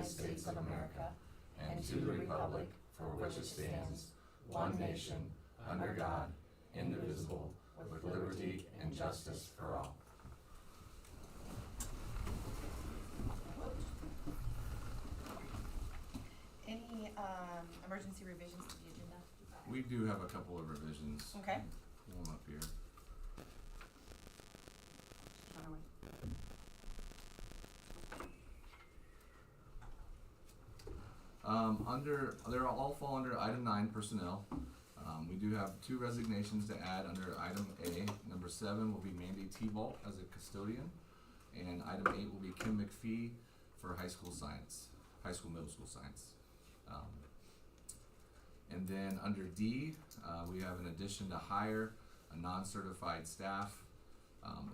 United States of America, and to the republic for which it stands, one nation, under God, indivisible, with liberty and justice for all. Any emergency revisions to the agenda? We do have a couple of revisions. Okay. Pull them up here. They all fall under item 9, personnel. We do have 2 resignations to add under item A. Number 7 will be Mandy T-Vault as a custodian, and item 8 will be Kim McPhee for high school middle school science. And then under D, we have an addition to hire a non-certified staff,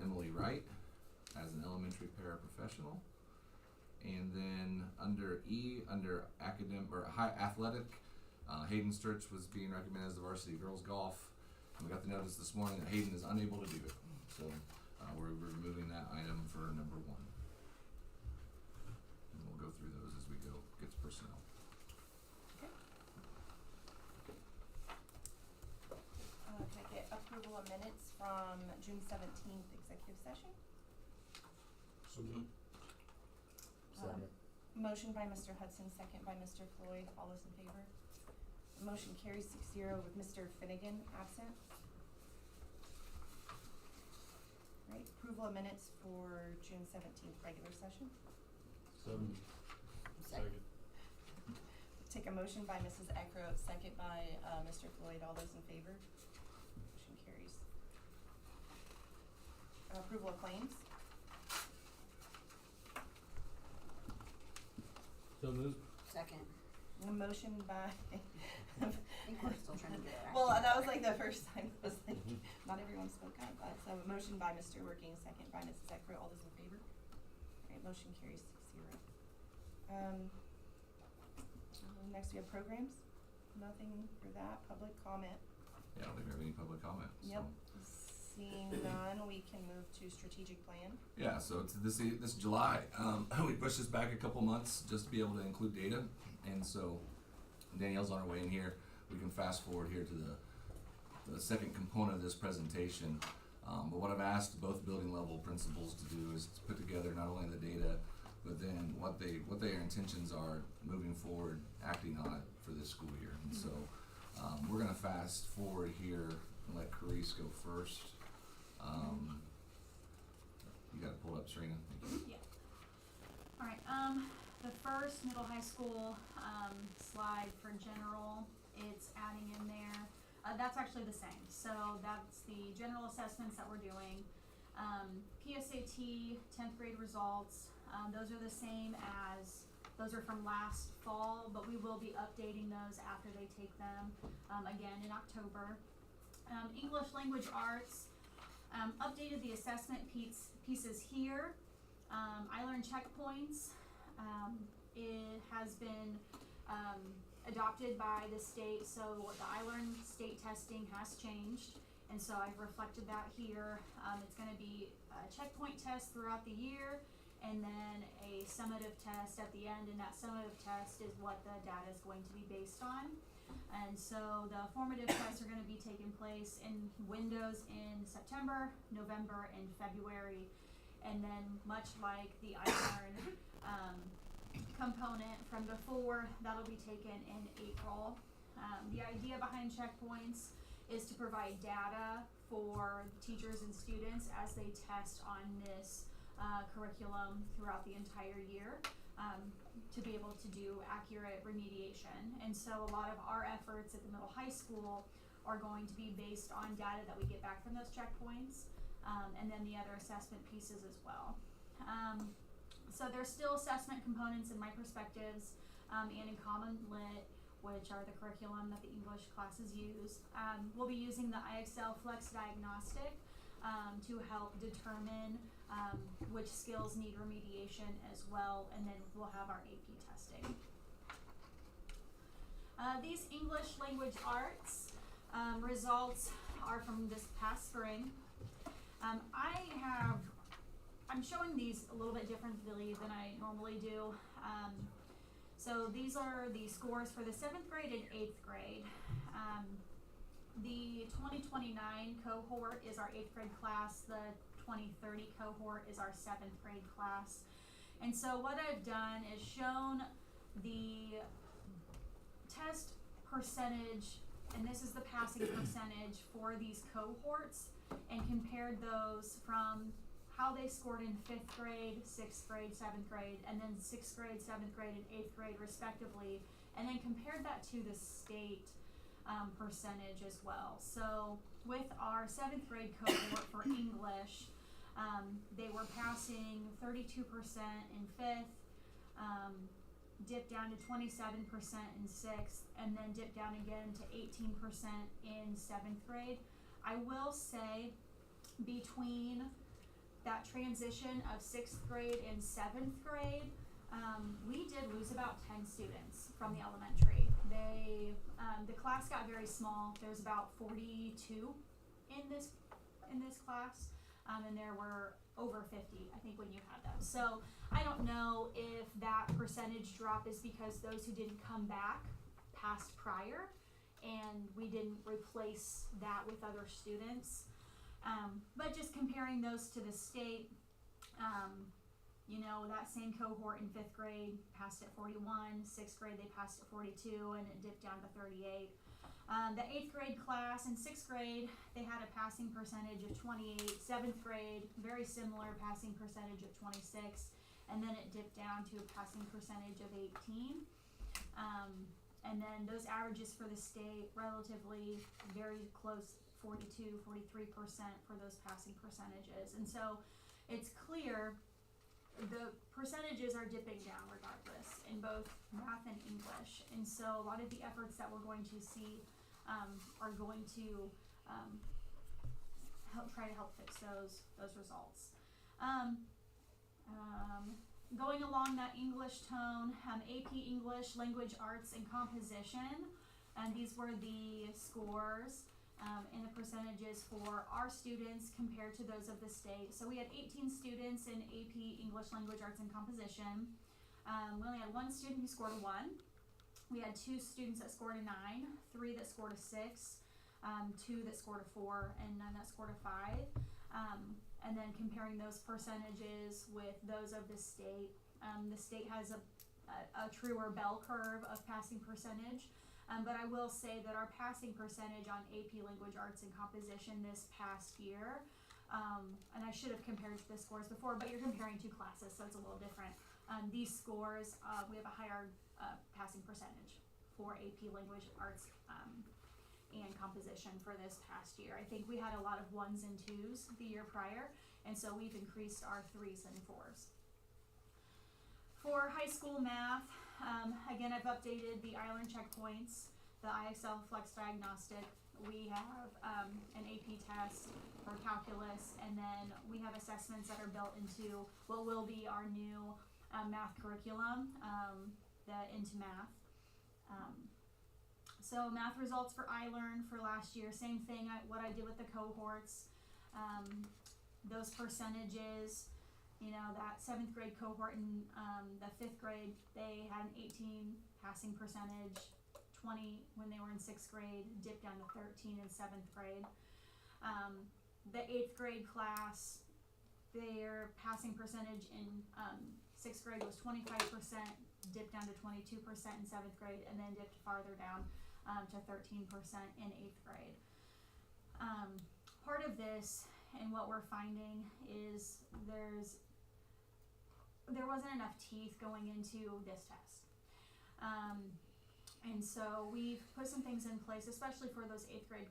Emily Wright, as an elementary paraprofessional. And then under E, under athletic, Hayden Sturch was being recommended as the varsity girls golf. And we got the notice this morning that Hayden is unable to do it. So we're removing that item for number 1. And we'll go through those as we go, get to personnel. Okay. Can I get approval of minutes from June 17th executive session? So moved. Second. Motion by Mr. Hudson, second by Mr. Floyd. All those in favor? Motion carries 6-0 with Mr. Finnegan absent. Right, approval of minutes for June 17th regular session. So moved. Second. Take a motion by Mrs. Eckroat, second by Mr. Floyd. All those in favor? Motion carries. Approval of claims. So moved. Second. A motion by I think we're still trying to get it back. well, that was like the first time. I was like, not everyone spoke up. So a motion by Mr. Working, second by Mrs. Eckroat. All those in favor? All right, motion carries 6-0. Next we have programs. Nothing for that. Public comment. Yeah, I don't think we have any public comment. Yep. So. Seeing none, we can move to strategic plan. Yeah, so it's this July, we pushed this back a couple months just to be able to include data, and so Danielle's on her way in here. We can fast forward here to the second component of this presentation. But what I've asked both building level principals to do is to put together not only the data, but then what their intentions are moving forward, acting on it for this school year. And so we're gonna fast forward here and let Carice go first. You got it pulled up, Serena. Thank you. Yeah. All right. The first middle high school slide for general, it's adding in there. That's actually the same. So that's the general assessments that we're doing. PSAT 10th grade results. Those are the same as those are from last fall, but we will be updating those after they take them again in October. English language arts. Updated the assessment pieces here. I-Learn checkpoints. It has been adopted by the state, so the I-Learn state testing has changed, and so I've reflected that here. It's going to be a checkpoint test throughout the year, and then a summative test at the end, and that summative test is what the data is going to be based on. And so the formative tests are going to be taking place in Windows in September, November, and February. And then much like the I-Learn component from before, that'll be taken in April. The idea behind checkpoints is to provide data for teachers and students as they test on this curriculum throughout the entire year. To be able to do accurate remediation. And so a lot of our efforts at the middle high school are going to be based on data that we get back from those checkpoints, and then the other assessment pieces as well. So there's still assessment components in microspectives and in Common Lit, which are the curriculum that the English classes use. We'll be using the IXL Flex Diagnostic to help determine which skills need remediation as well, and then we'll have our AP testing. These English language arts results are from this past spring. I'm showing these a little bit differently than I normally do. So these are the scores for the 7th grade and 8th grade. The 2029 cohort is our 8th grade class. The 2030 cohort is our 7th grade class. And so what I've done is shown the test percentage, and this is the passing percentage for these cohorts, and compared those from how they scored in 5th grade, 6th grade, 7th grade, and then 6th grade, 7th grade, and 8th grade respectively, and then compared that to the state percentage as well. So with our 7th grade cohort for English, they were passing 32% in 5th, dipped down to 27% in 6th, and then dipped down again to 18% in 7th grade. I will say between that transition of 6th grade and 7th grade, we did lose about 10 students from the elementary. The class got very small. There's about 42 in this class, and there were over 50, I think, when you had them. So I don't know if that percentage drop is because those who didn't come back passed prior, and we didn't replace that with other students. But just comparing those to the state, that same cohort in 5th grade passed at 41, 6th grade they passed at 42, and it dipped down to 38. The 8th grade class in 6th grade, they had a passing percentage of 28, 7th grade, very similar passing percentage of 26, and then it dipped down to a passing percentage of 18. And then those averages for the state, relatively very close, 42, 43% for those passing percentages. And so it's clear the percentages are dipping down regardless in both math and English. And so a lot of the efforts that we're going to see are going to try to help fix those results. Going along that English tone, AP English, Language Arts, and Composition, and these were the scores and the percentages for our students compared to those of the state. So we had 18 students in AP English, Language Arts, and Composition. We only had 1 student who scored a 1. We had 2 students that scored a 9, 3 that scored a 6, 2 that scored a 4, and none that scored a 5. And then comparing those percentages with those of the state has a truer bell curve of passing percentage. But I will say that our passing percentage on AP Language Arts and Composition this past year, and I should have compared to the scores before, but you're comparing 2 classes, so it's a little different. These scores, we have a higher passing percentage for AP Language Arts and Composition for this past year. I think we had a lot of 1s and 2s the year prior, and so we've increased our 3s and 4s. For high school math, again, I've updated the Island checkpoints, the IXL Flex Diagnostic. We have an AP test for calculus, and then we have assessments that are built into what will be our new math curriculum, the Into Math. So math results for iLearn for last year, same thing, what I did with the cohorts. Those percentages, that 7th grade cohort and the 5th grade, they had an 18 passing percentage, 20 when they were in 6th grade, dipped down to 13 in 7th grade. The 8th grade class, their passing percentage in 6th grade was 25%, dipped down to 22% in 7th grade, and then dipped farther down to 13% in 8th grade. Part of this and what we're finding is there wasn't enough teeth going into this test. And so we've put some things in place, especially for those 8th grade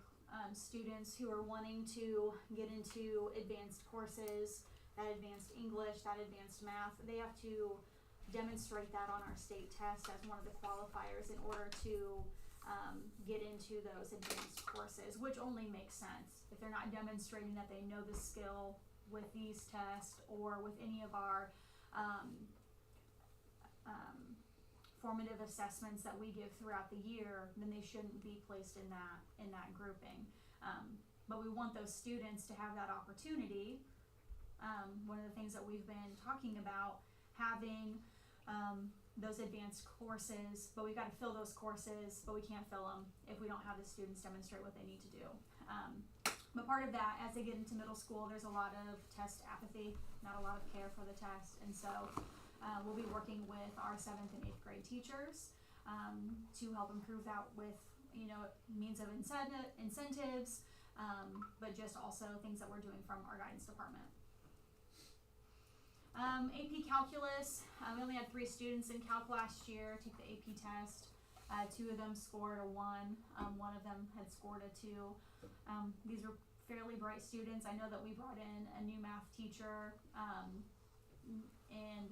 students who are wanting to get into advanced courses, that advanced English, that advanced math. They have to demonstrate that on our state test as one of the qualifiers in order to get into those advanced courses, which only makes sense. If they're not demonstrating that they know the skill with these tests or with any of our formative assessments that we give throughout the year, then they shouldn't be placed in that grouping. But we want those students to have that opportunity. One of the things that we've been talking about, having those advanced courses, but we've got to fill those courses, but we can't fill them if we don't have the students demonstrate what they need to do. But part of that, as they get into middle school, there's a lot of test apathy, not a lot of care for the test, and so we'll be working with our 7th and 8th grade teachers to help improve that with, you know, means of incentives, but just also things that we're doing from our guidance department. AP Calculus, we only had 3 students in Calc last year take the AP test. 2 of them scored a 1, one of them had scored a 2. These were fairly bright students. I know that we brought in a new math teacher, and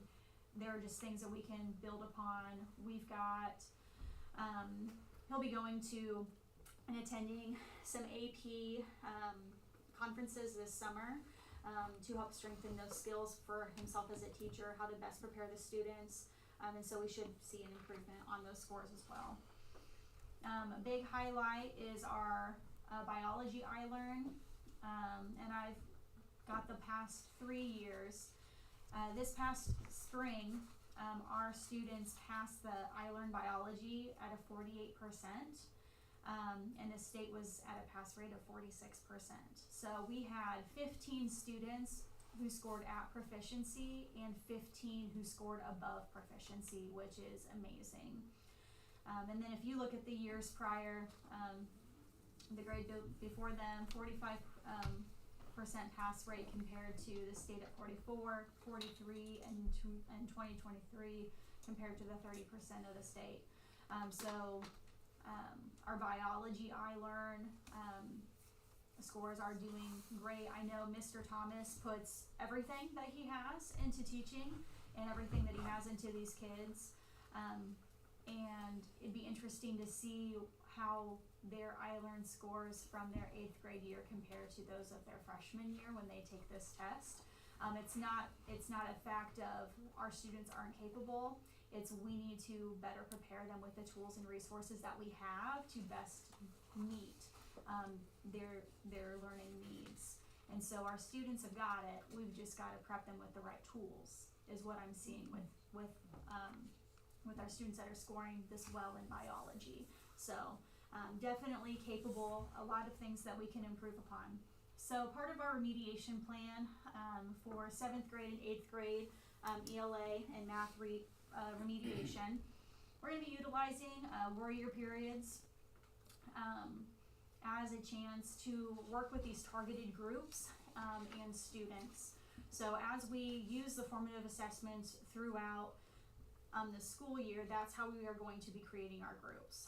there are just things that we can build upon. We've got, he'll be going to and attending some AP conferences this summer to help strengthen those skills for himself as a teacher, how to best prepare the students, and so we should see an improvement on those scores as well. A big highlight is our biology iLearn, and I've got the past 3 years. This past spring, our students passed the iLearn biology at a 48%, and the state was at a pass rate of 46%. So we had 15 students who scored at proficiency and 15 who scored above proficiency, which is amazing. And then if you look at the years prior, the grade before them, 45% pass rate compared to the state at 44, 43, and 2023 compared to the 30% of the state. Our biology iLearn scores are doing great. I know Mr. Thomas puts everything that he has into teaching and everything that he has into these kids. And it'd be interesting to see how their iLearn scores from their 8th grade year compared to those of their freshman year when they take this test. It's not a fact of our students aren't capable. It's we need to better prepare them with the tools and resources that we have to best meet their learning needs. And so our students have got it. We've just got to prep them with the right tools, is what I'm seeing with our students that are scoring this well in biology. So definitely capable, a lot of things that we can improve upon. So part of our remediation plan for 7th grade and 8th grade ELA and math remediation, we're going to be utilizing warrior periods as a chance to work with these targeted groups and students. So as we use the formative assessments throughout the school year, that's how we are going to be creating our groups.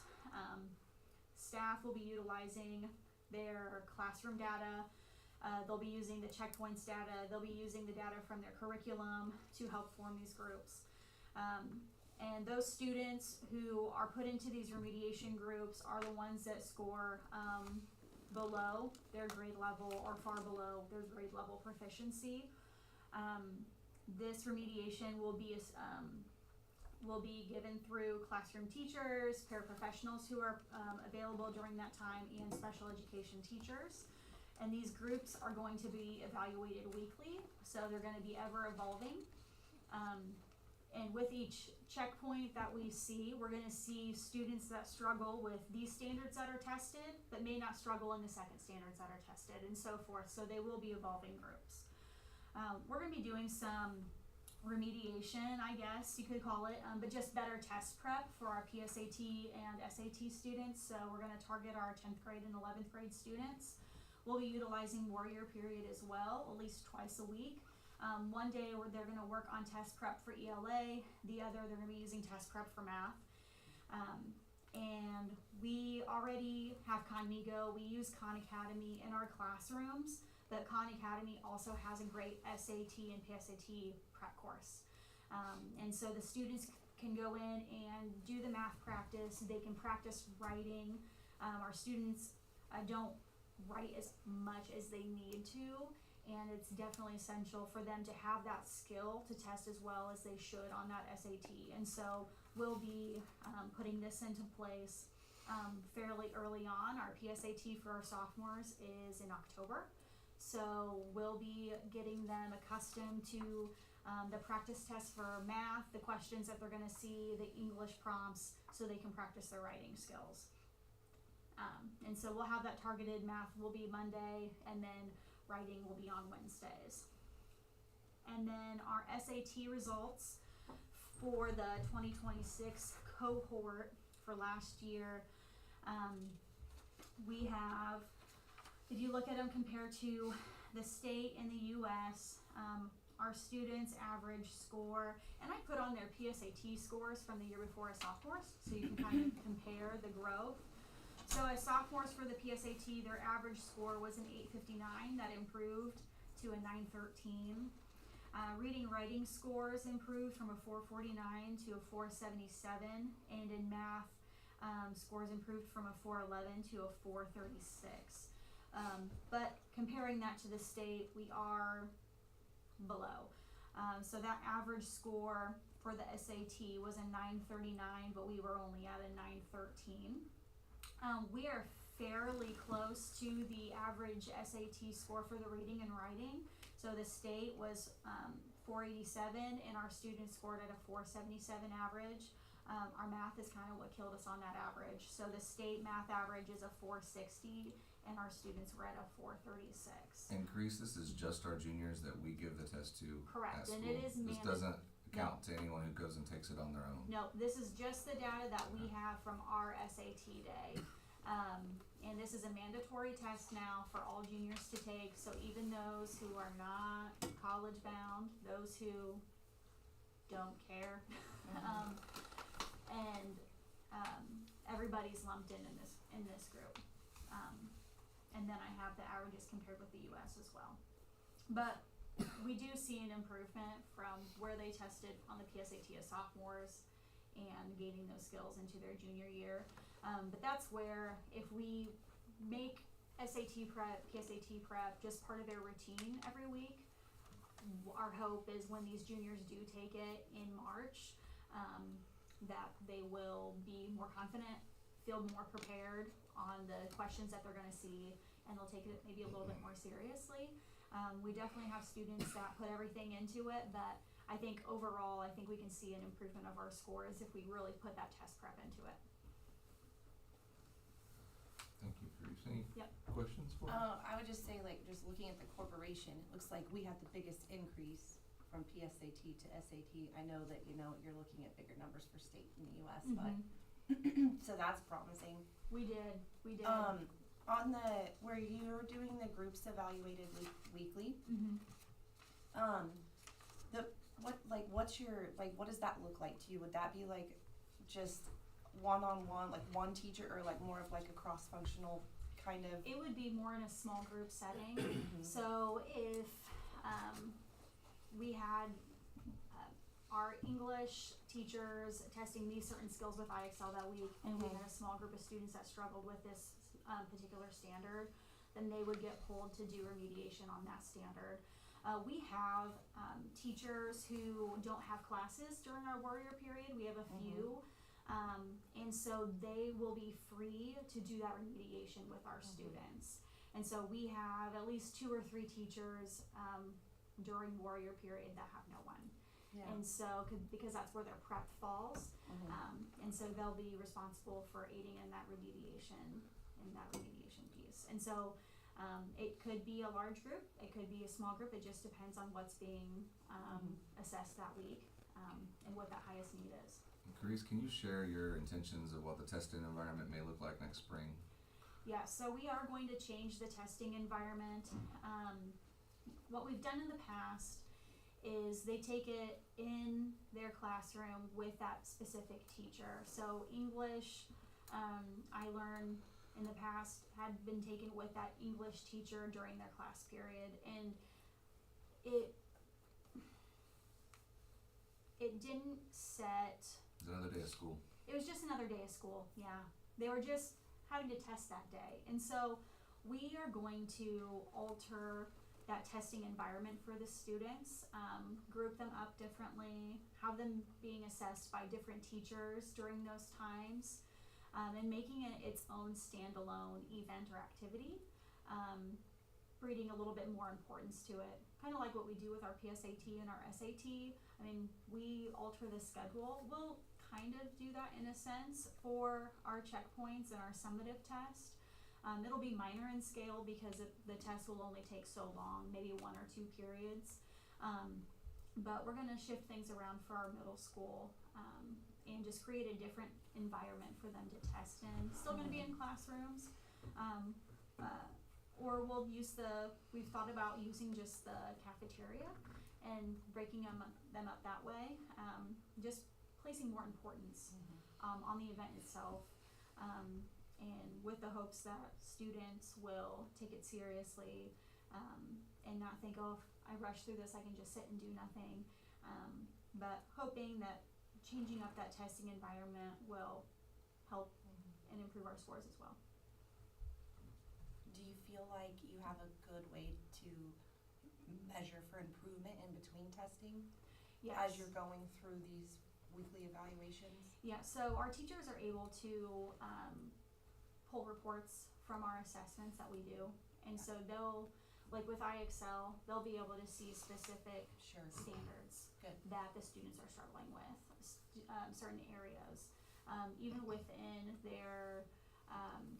Staff will be utilizing their classroom data. They'll be using the checkpoints data. They'll be using the data from their curriculum to help form these groups. And those students who are put into these remediation groups are the ones that score below their grade level or far below their grade level proficiency. This remediation will be given through classroom teachers, paraprofessionals who are available during that time, and special education teachers. And these groups are going to be evaluated weekly, so they're going to be ever evolving. And with each checkpoint that we see, we're going to see students that struggle with these standards that are tested, but may not struggle in the second standards that are tested, and so forth. So they will be evolving groups. We're going to be doing some remediation, I guess you could call it, but just better test prep for our PSAT and SAT students. So we're going to target our 10th grade and 11th grade students. We'll be utilizing warrior period as well, at least twice a week. One day they're going to work on test prep for ELA, the other they're going to be using test prep for math. And we already have Conmigo. We use Khan Academy in our classrooms, but Khan Academy also has a great SAT and PSAT prep course. And so the students can go in and do the math practice. They can practice writing. Our students don't write as much as they need to, and it's definitely essential for them to have that skill to test as well as they should on that SAT. And so we'll be putting this into place fairly early on. Our PSAT for our sophomores is in October, so we'll be getting them accustomed to the practice tests for math, the questions that they're gonna see, the English prompts, so they can practice their writing skills. And so we'll have that targeted. Math will be Monday, and then writing will be on Wednesdays. And then our SAT results for the 2026 cohort for last year, we have, if you look at them compared to the state and the US, our students' average score, and I put on their PSAT scores from the year before as sophomores, so you can kind of compare the growth. So as sophomores for the PSAT, their average score was an 859, that improved to a 913. Reading writing scores improved from a 449 to a 477, and in math, scores improved from a 411 to a 436. But comparing that to the state, we are below. So that average score for the SAT was a 939, but we were only at a 913. We are fairly close to the average SAT score for the reading and writing. So the state was 487, and our students scored at a 477 average. Our math is kind of what killed us on that average. So the state math average is a 460, and our students were at a 436. And Crease, this is just our juniors that we give the test to Correct, at and school. it is This doesn't count to anyone who goes and takes it on their own. No, this is just the data that we have from our SAT day. And this is a mandatory test now for all juniors to take, so even those who are not college bound, those who don't care, everybody's lumped in this group. And then I have the averages compared with the US as well. But we do see an improvement from where they tested on the PSAT as sophomores and gaining those skills into their junior year. But that's where, if we make SAT prep, PSAT prep just part of their routine every week, our hope is when these juniors do take it in March, that they will be more confident, feel more prepared on the questions that they're gonna see, and they'll take it maybe a little bit more seriously. We definitely have students that put everything into it, but I think overall, I think we can see an improvement of our scores if we really put that test prep into it. Thank you, Crease. Any Yep. questions for us? I would just say, like, just looking at the corporation, it looks like we had the biggest increase from PSAT to SAT. I know that, you're looking at bigger numbers for state in the US, but, so that's promising. We did. On where you're doing the groups evaluated weekly, what does that look like to you? Would that be like just one-on-one, like one teacher, or like more of like a cross-functional kind of? It would be more in a small group setting. So if we had our English teachers testing these certain skills with IXL that week, and we had a small group of students that struggled with this particular standard, then they would get pulled to do remediation on that standard. We have teachers who don't have classes during our warrior period. We have a few. And so they will be free to do that remediation with our students. And so we have at least 2 or 3 teachers during warrior period that have no one. Yeah. And so, because that's where their prep falls, and so they'll be responsible for aiding in that remediation piece. And so, it could be a large group, it could be a small group, it just depends on what's being assessed that week, and what that highest need is. Crease, can you share your intentions of what the testing environment may look like next spring? Yeah, so we are going to change the testing environment. What we've done in the past is they take it in their classroom with that specific teacher. So English, I learned in the past, had been taken with that English teacher during their class period, and it didn't set. It's another day of school. It was just another day of school, yeah. They were just having to test that day. And so we are going to alter that testing environment for the students, group them up differently, have them being assessed by different teachers during those times, and making it its own standalone event or activity. breeding a little bit more importance to it. Kind of like what we do with our PSAT and our SAT. I mean, we alter the schedule. We'll kind of do that in a sense for our checkpoints and our summative test. It'll be minor in scale because the test will only take so long, maybe 1 or 2 periods. But we're going to shift things around for our middle school and just create a different environment for them to test in. Still going to be in classrooms. Or we've thought about using just the cafeteria and breaking them up that way. Just placing more importance on the event itself. And with the hopes that students will take it seriously and not think, oh, if I rush through this, I can just sit and do nothing. But hoping that changing up that testing environment will help and improve our scores as well. Do you feel like you have a good way to measure for improvement in between testing? Yes. As you're going through these weekly evaluations? Yeah, so our teachers are able to pull reports from our assessments that we do. And so they'll, like with IXL, they'll be able to see specific standards that the students are struggling with, certain areas. Even within their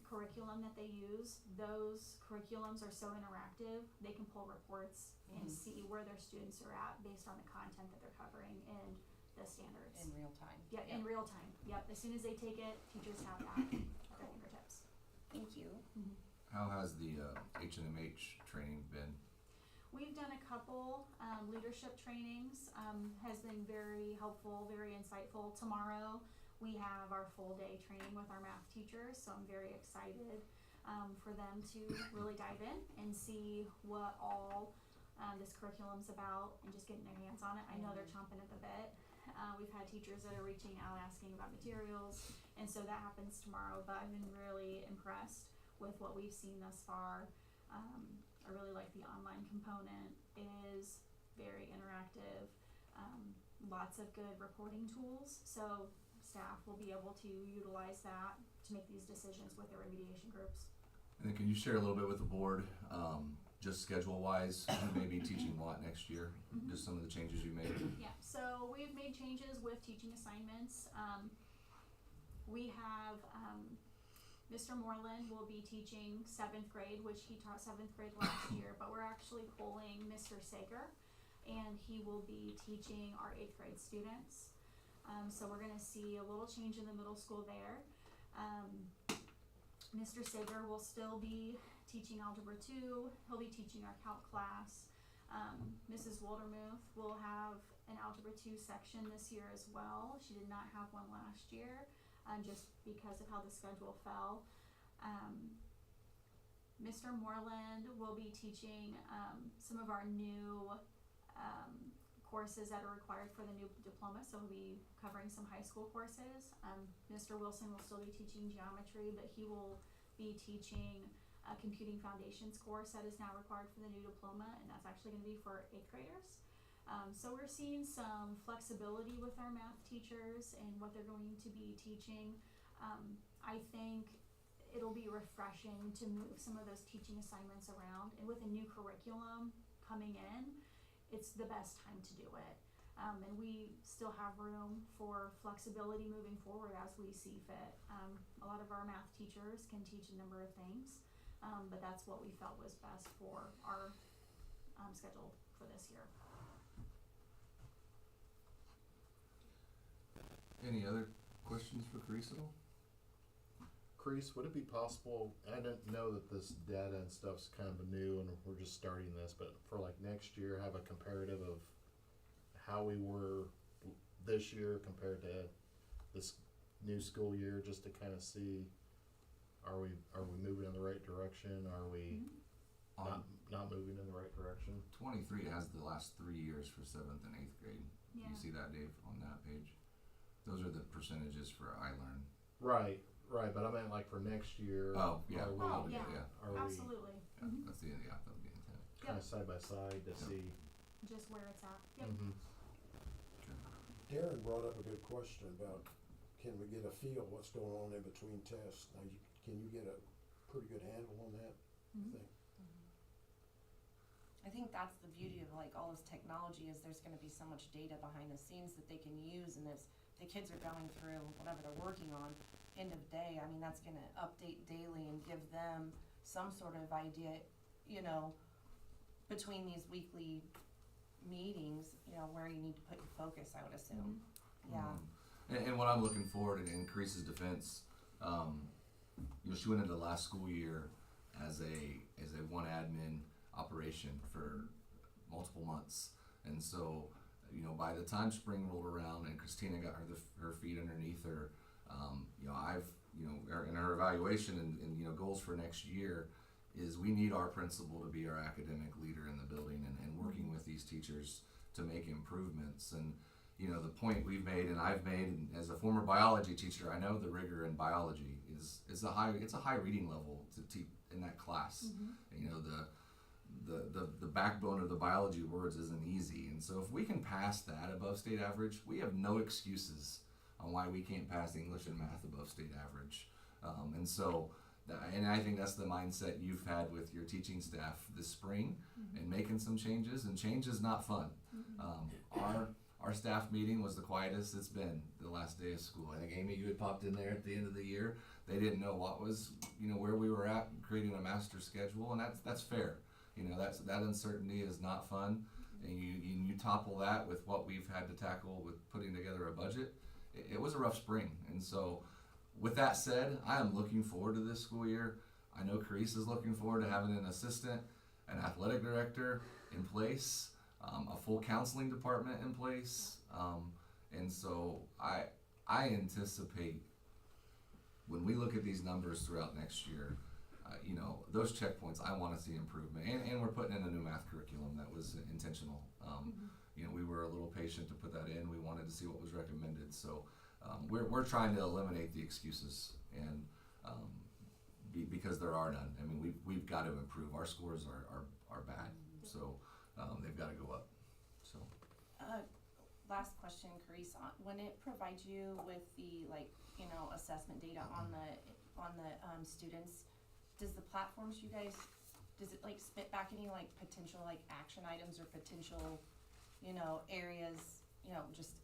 curriculum that they use, those curriculums are so interactive, they can pull reports and see where their students are at based on the content that they're covering in the standards. In real time? Yeah, in real time. Yep, as soon as they take it, teachers have that at their fingertips. Thank you. How has the H&MH training been? We've done a couple leadership trainings, has been very helpful, very insightful. Tomorrow we have our full day training with our math teachers, so I'm very excited for them to really dive in and see what all this curriculum's about and just getting their hands on it. I know they're chomping at the bit. We've had teachers that are reaching out asking about materials, and so that happens tomorrow, but I've been really impressed with what we've seen thus far. I really like the online component. It is very interactive, lots of good reporting tools, so staff will be able to utilize that to make these decisions with their remediation groups. And then can you share a little bit with the board, just schedule-wise, who may be teaching what next year? Just some of the changes you made. Yeah, so we've made changes with teaching assignments. We have Mr. Moreland will be teaching 7th grade, which he taught 7th grade last year, but we're actually pulling Mr. Sager, and he will be teaching our 8th grade students. So we're gonna see a little change in the middle school there. Mr. Sager will still be teaching Algebra 2, he'll be teaching our Calc class. Mrs. Wildermuth will have an Algebra 2 section this year as well. She did not have one last year, just because of how the schedule fell. Mr. Moreland will be teaching some of our new courses that are required for the new diploma, so he'll be covering some high school courses. Mr. Wilson will still be teaching geometry, but he will be teaching a computing foundations course that is now required for the new diploma, and that's actually going to be for 8th graders. So we're seeing some flexibility with our math teachers and what they're going to be teaching. I think it'll be refreshing to move some of those teaching assignments around, and with a new curriculum coming in, it's the best time to do it. And we still have room for flexibility moving forward as we see fit. A lot of our math teachers can teach a number of things, but that's what we felt was best for our schedule for this year. Any other questions for Carissa? Chris, would it be possible, I didn't know that this data and stuff's kind of new and we're just starting this, but for like next year, have a comparative of how we were this year compared to this new school year, just to kind of see, are we moving in the right direction? Are we not moving in the right direction? 23 has the last 3 years for 7th and 8th grade. Yeah. You see that, Dave, on that page? Those are the percentages for iLearn. Right, but I meant like for next year. Oh, yeah. Are we, Oh, yeah. are we Absolutely. Yeah, that's the that would be intent. kind of side by side to see? Just where it's at. Yep. Darren brought up a good question about, can we get a feel what's going on in between tests? Now, can you get a pretty good handle on that, I think? I think that's the beauty of like all this technology is there's gonna be so much data behind the scenes that they can use, and as the kids are going through whatever they're working on, end of day, I mean, that's gonna update daily and give them some sort of idea, you know, between these weekly meetings, you know, where you need to put your focus, I would assume. Yeah. And what I'm looking forward to increases defense. You know, she went into the last school year as a one admin operation for multiple months, and so, you know, by the time spring rolled around and Christina got her feet underneath her, you know, in her evaluation and you know, goals for next year is we need our principal to be our academic leader in the building and working with these teachers to make improvements. And you know, the point we've made and I've made, and as a former biology teacher, I know the rigor in biology is a high reading level to teach in that class. You know, the backbone of the biology words isn't easy, and so if we can pass that above state average, we have no excuses on why we can't pass English and math above state average. And so, and I think that's the mindset you've had with your teaching staff this spring, and making some changes. And change is not fun. Our staff meeting was the quietest it's been the last day of school. I think Amy, you had popped in there at the end of the year. They didn't know what was, you know, where we were at creating a master schedule, and that's fair. You know, that uncertainty is not fun, and you topple that with what we've had to tackle with putting together a budget. It was a rough spring, and so with that said, I am looking forward to this school year. I know Carice is looking forward to having an assistant, an athletic director in place, a full counseling department in place, and so I anticipate when we look at these numbers throughout next year, you know, those checkpoints, I want to see improvement, and we're putting in a new math curriculum that was intentional. You know, we were a little patient to put that in. We wanted to see what was recommended, so we're trying to eliminate the excuses, and because there are none. I mean, we've got to improve. Our scores are bad, so they've got to go up. So. Last question, Carice, when it provides you with the assessment data on the students, does the platforms does it spit back any potential action items or potential areas, just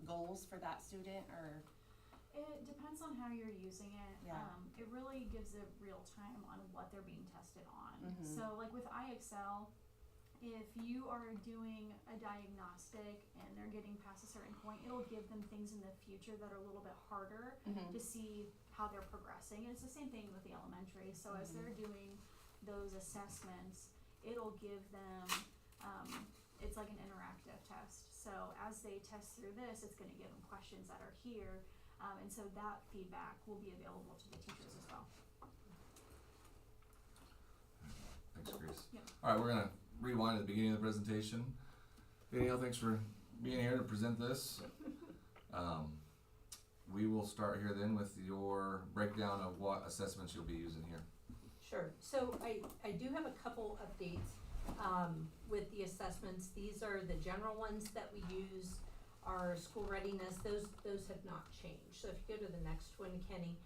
goals for that student, or? It depends on how you're using it. Yeah. It really gives it real time on what they're being tested on. So with iExcel, if you are doing a diagnostic and they're getting past a certain point, it'll give them things in the future that are a little bit harder to see how they're progressing. And it's the same thing with the elementary. So as they're doing those assessments, it'll give them, it's like an interactive test. So as they test through this, it's going to give them questions that are here. And so that feedback will be available to the teachers as well. Thanks, Grace. Yeah. All right, we're going to rewind at the beginning of the presentation. Danielle, thanks for being here to present this. We will start here then with your breakdown of what assessments you'll be using here. Sure. So I do have a couple updates with the assessments. These are the general ones that we use. Our school readiness, those have not changed. So if you go to the next one, Kenny,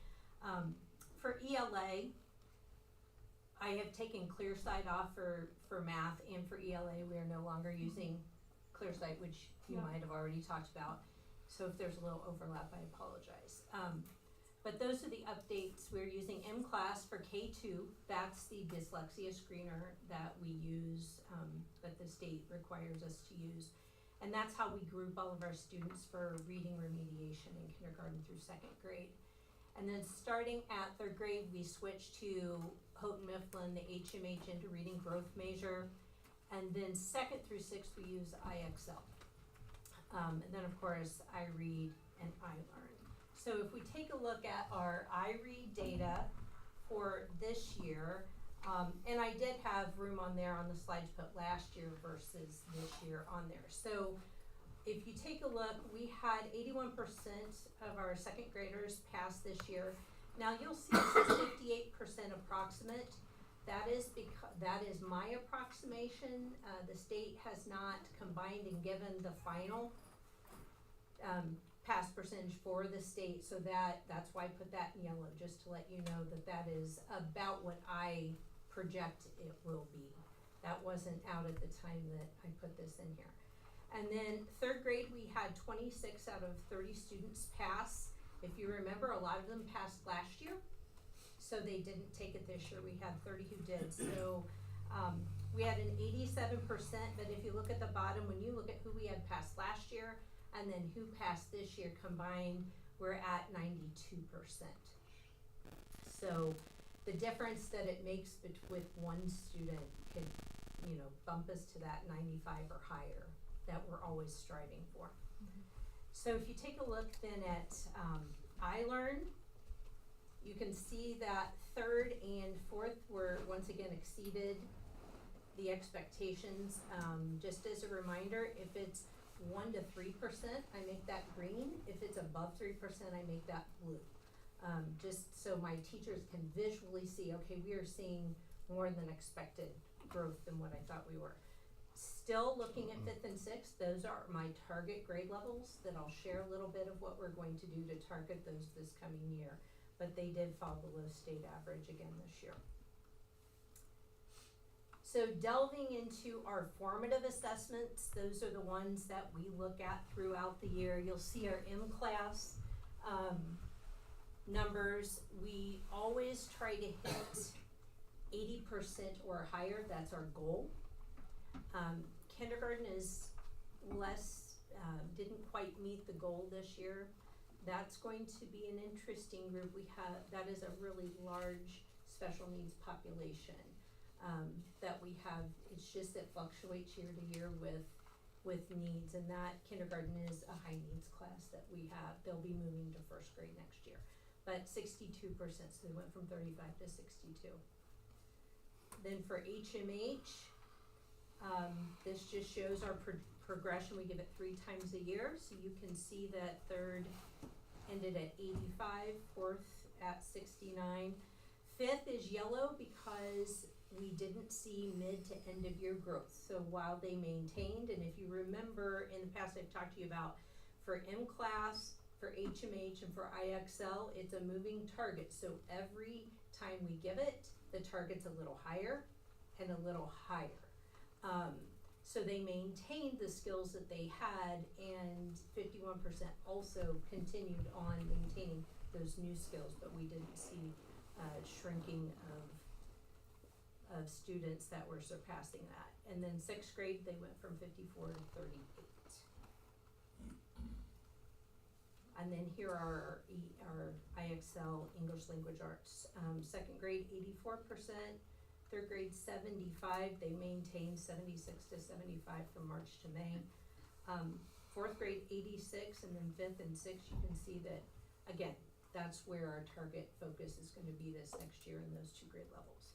for ELA, I have taken ClearSight off for math, and for ELA, we are no longer using ClearSight, which you might have already talked about. So if there's a little overlap, I apologize. But those are the updates. We're using MClass for K2. That's the dyslexia screener that we use, that the state requires us to use. And that's how we group all of our students for reading remediation in kindergarten through second grade. And then starting at third grade, we switched to Houghton Mifflin, the HMH into reading growth measure. And then second through sixth, we use iExcel. And then of course, iRead and iLearn. So if we take a look at our iRead data for this year, and I did have room on there on the slides put last year versus this year on there. So if you take a look, we had 81% of our second graders pass this year. Now you'll see it says 58% approximate. That is my approximation. The state has not combined and given the final pass percentage for the state, so that's why I put that in yellow, just to let you know that is about what I project it will be. that wasn't out at the time that I put this in here. And then third grade, we had 26 out of 30 students pass. If you remember, a lot of them passed last year, so they didn't take it this year. We had 30 who did. So we had an 87%, but if you look at the bottom, when you look at who we had passed last year and then who passed this year combined, we're at 92%. So the difference that it makes with one student could, you know, bump us to that 95 or higher that we're always striving for. So if you take a look then at iLearn, you can see that third and fourth were once again exceeded the expectations. Just as a reminder, if it's 1 to 3%, I make that green. If it's above 3%, I make that blue. Just so my teachers can visually see, okay, we are seeing more than expected growth than what I thought we were. Still looking at 5th and 6th, those are my target grade levels that I'll share a little bit of what we're going to do to target those this coming year. But they did fall below state average again this year. So delving into our formative assessments, those are the ones that we look at throughout the year. You'll see our M-class numbers. We always try to hit 80% or higher. That's our goal. Kindergarten is less, didn't quite meet the goal this year. That's going to be an interesting group. That is a really large special needs population that we have. It's just it fluctuates year to year with needs, and that kindergarten is a high needs class that we have. They'll be moving to first grade next year, but 62%, so they went from 35 to 62. Then for HMH, this just shows our progression. We give it 3 times a year, so you can see that third ended at 85, fourth at 69. Fifth is yellow because we didn't see mid to end of year growth. So while they maintained, and if you remember in the past I've talked to you about for M-class, for HMH, and for IXL, it's a moving target. So every time we give it, the target's a little higher and a little higher. So they maintained the skills that they had, and 51% also continued on maintaining those new skills, but we didn't see shrinking of students that were surpassing that. And then 6th grade, they went from 54 to 38. And then here are our IXL English Language Arts. 2nd grade, 84%. 3rd grade, 75. They maintained 76 to 75 from March to May. 4th grade, 86, and then 5th and 6th, you can see that, again, that's where our target focus is going to be this next year in those 2 grade levels.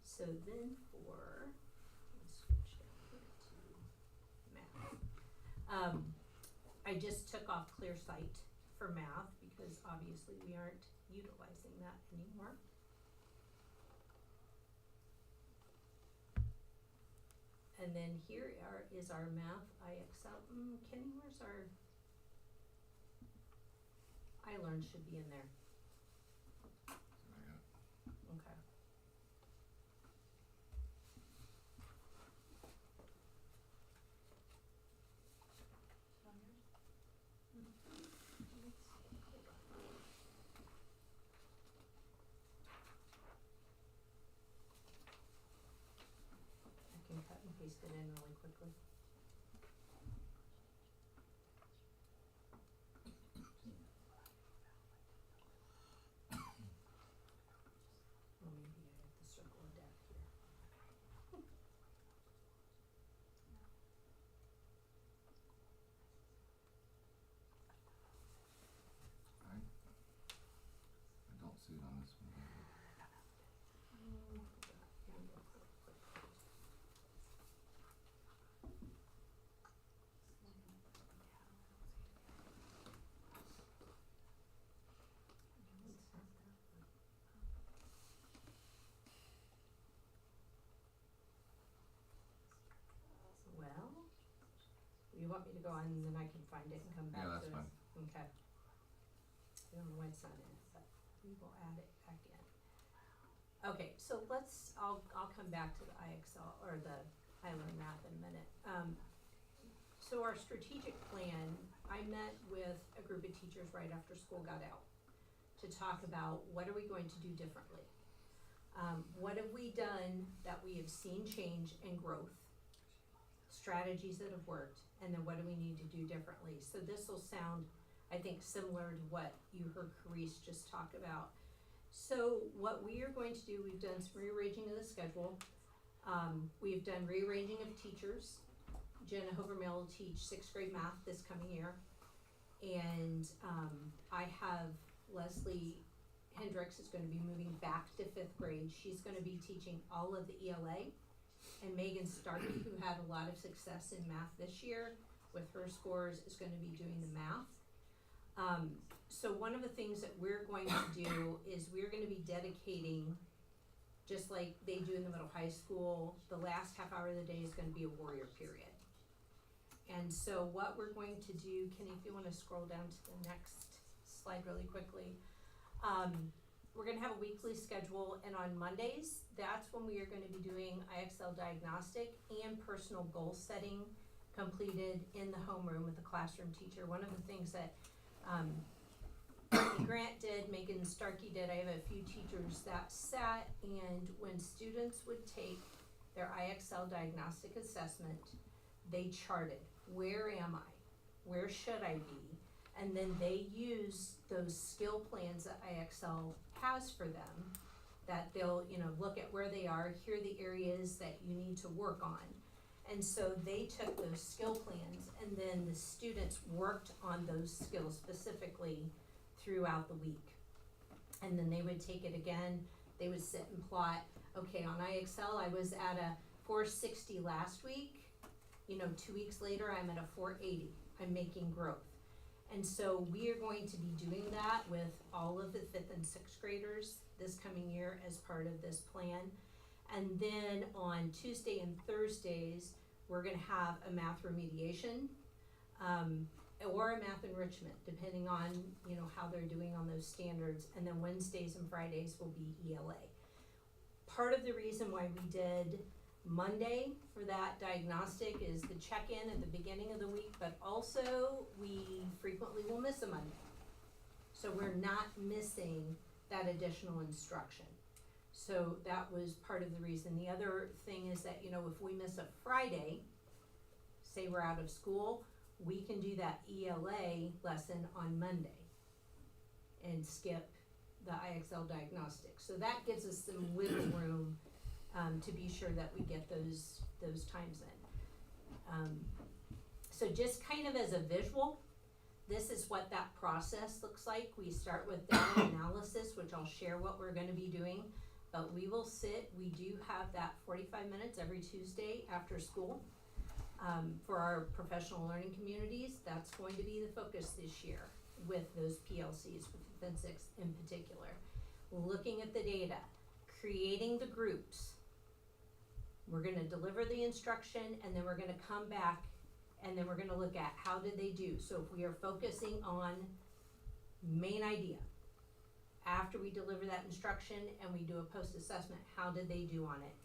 So then let's switch down here to math. I just took off Clear Sight for math because obviously we aren't utilizing that anymore. And then here is our math IXL. Kenny, where's our iLearn should be in there. Okay. I can cut and paste it in really quickly. Or maybe I have to circle a deck here. I don't see it on this one. Well, you want me to go on and then I can find it and come back Yeah, to that's it? fine. Okay. I don't know why it's not in it, but we will add it back in. Okay, so I'll come back to the IXL, or the iLearn Math in a minute. So our strategic plan, I met with a group of teachers right after school got out to talk about what are we going to do differently. What have we done that we have seen change and growth, strategies that have worked, and then what do we need to do differently? So this will sound, I think, similar to what you heard Carice just talk about. So what we are going to do, we've done some rearranging of the schedule. We've done rearranging of teachers. Jenna Hovermail will teach 6th grade math this coming year. And I have Leslie Hendricks is going to be moving back to 5th grade. She's going to be teaching all of the ELA. And Megan Starkey, who had a lot of success in math this year with her scores, is going to be doing the math. So one of the things that we're going to do is we're going to be dedicating, just like they do in the middle high school, the last half hour of the day is going to be a warrior period. And so what we're going to do, Kenny, if you want to scroll down to the next slide really quickly. We're going to have a weekly schedule, and on Mondays, that's when we are going to be doing IXL diagnostic and personal goal setting completed in the homeroom with the classroom teacher. One of the things that Grant did, Megan Starkey did, I have a few teachers that sat, and when students would take their IXL diagnostic assessment, they charted, where am I? Where should I be? And then they use those skill plans that IXL has for them, that they'll, look at where they are, here are the areas that you need to work on. And so they took those skill plans, and then the students worked on those skills specifically throughout the week. And then they would take it again, they would sit and plot, okay, on IXL I was at a 460 last week, 2 weeks later I'm at a 480, I'm making growth. And so we are going to be doing that with all of the 5th and 6th graders this coming year as part of this plan. And then on Tuesday and Thursdays, we're gonna have a math remediation, or a math enrichment, depending on, how they're doing on those standards. And then Wednesdays and Fridays will be ELA. Part of the reason why we did Monday for that diagnostic is the check-in at the beginning of the week, but also we frequently will miss a Monday. So we're not missing that additional instruction. So that was part of the reason. The other thing is that, if we miss a Friday, say we're out of school, we can do that ELA lesson on Monday and skip the IXL diagnostic. So that gives us some wiggle room to be sure that we get those times in. So just kind of as a visual, this is what that process looks like. We start with data analysis, which I'll share what we're going to be doing, but we will sit, we do have that 45 minutes every Tuesday after school. For our professional learning communities, that's going to be the focus this year with those PLCs, for 5th and 6th in particular. Looking at the data, creating the groups. We're going to deliver the instruction, and then we're going to come back, and then we're going to look at how did they do. So if we are focusing on main idea, after we deliver that instruction and we do a post-assessment, how did they do on it?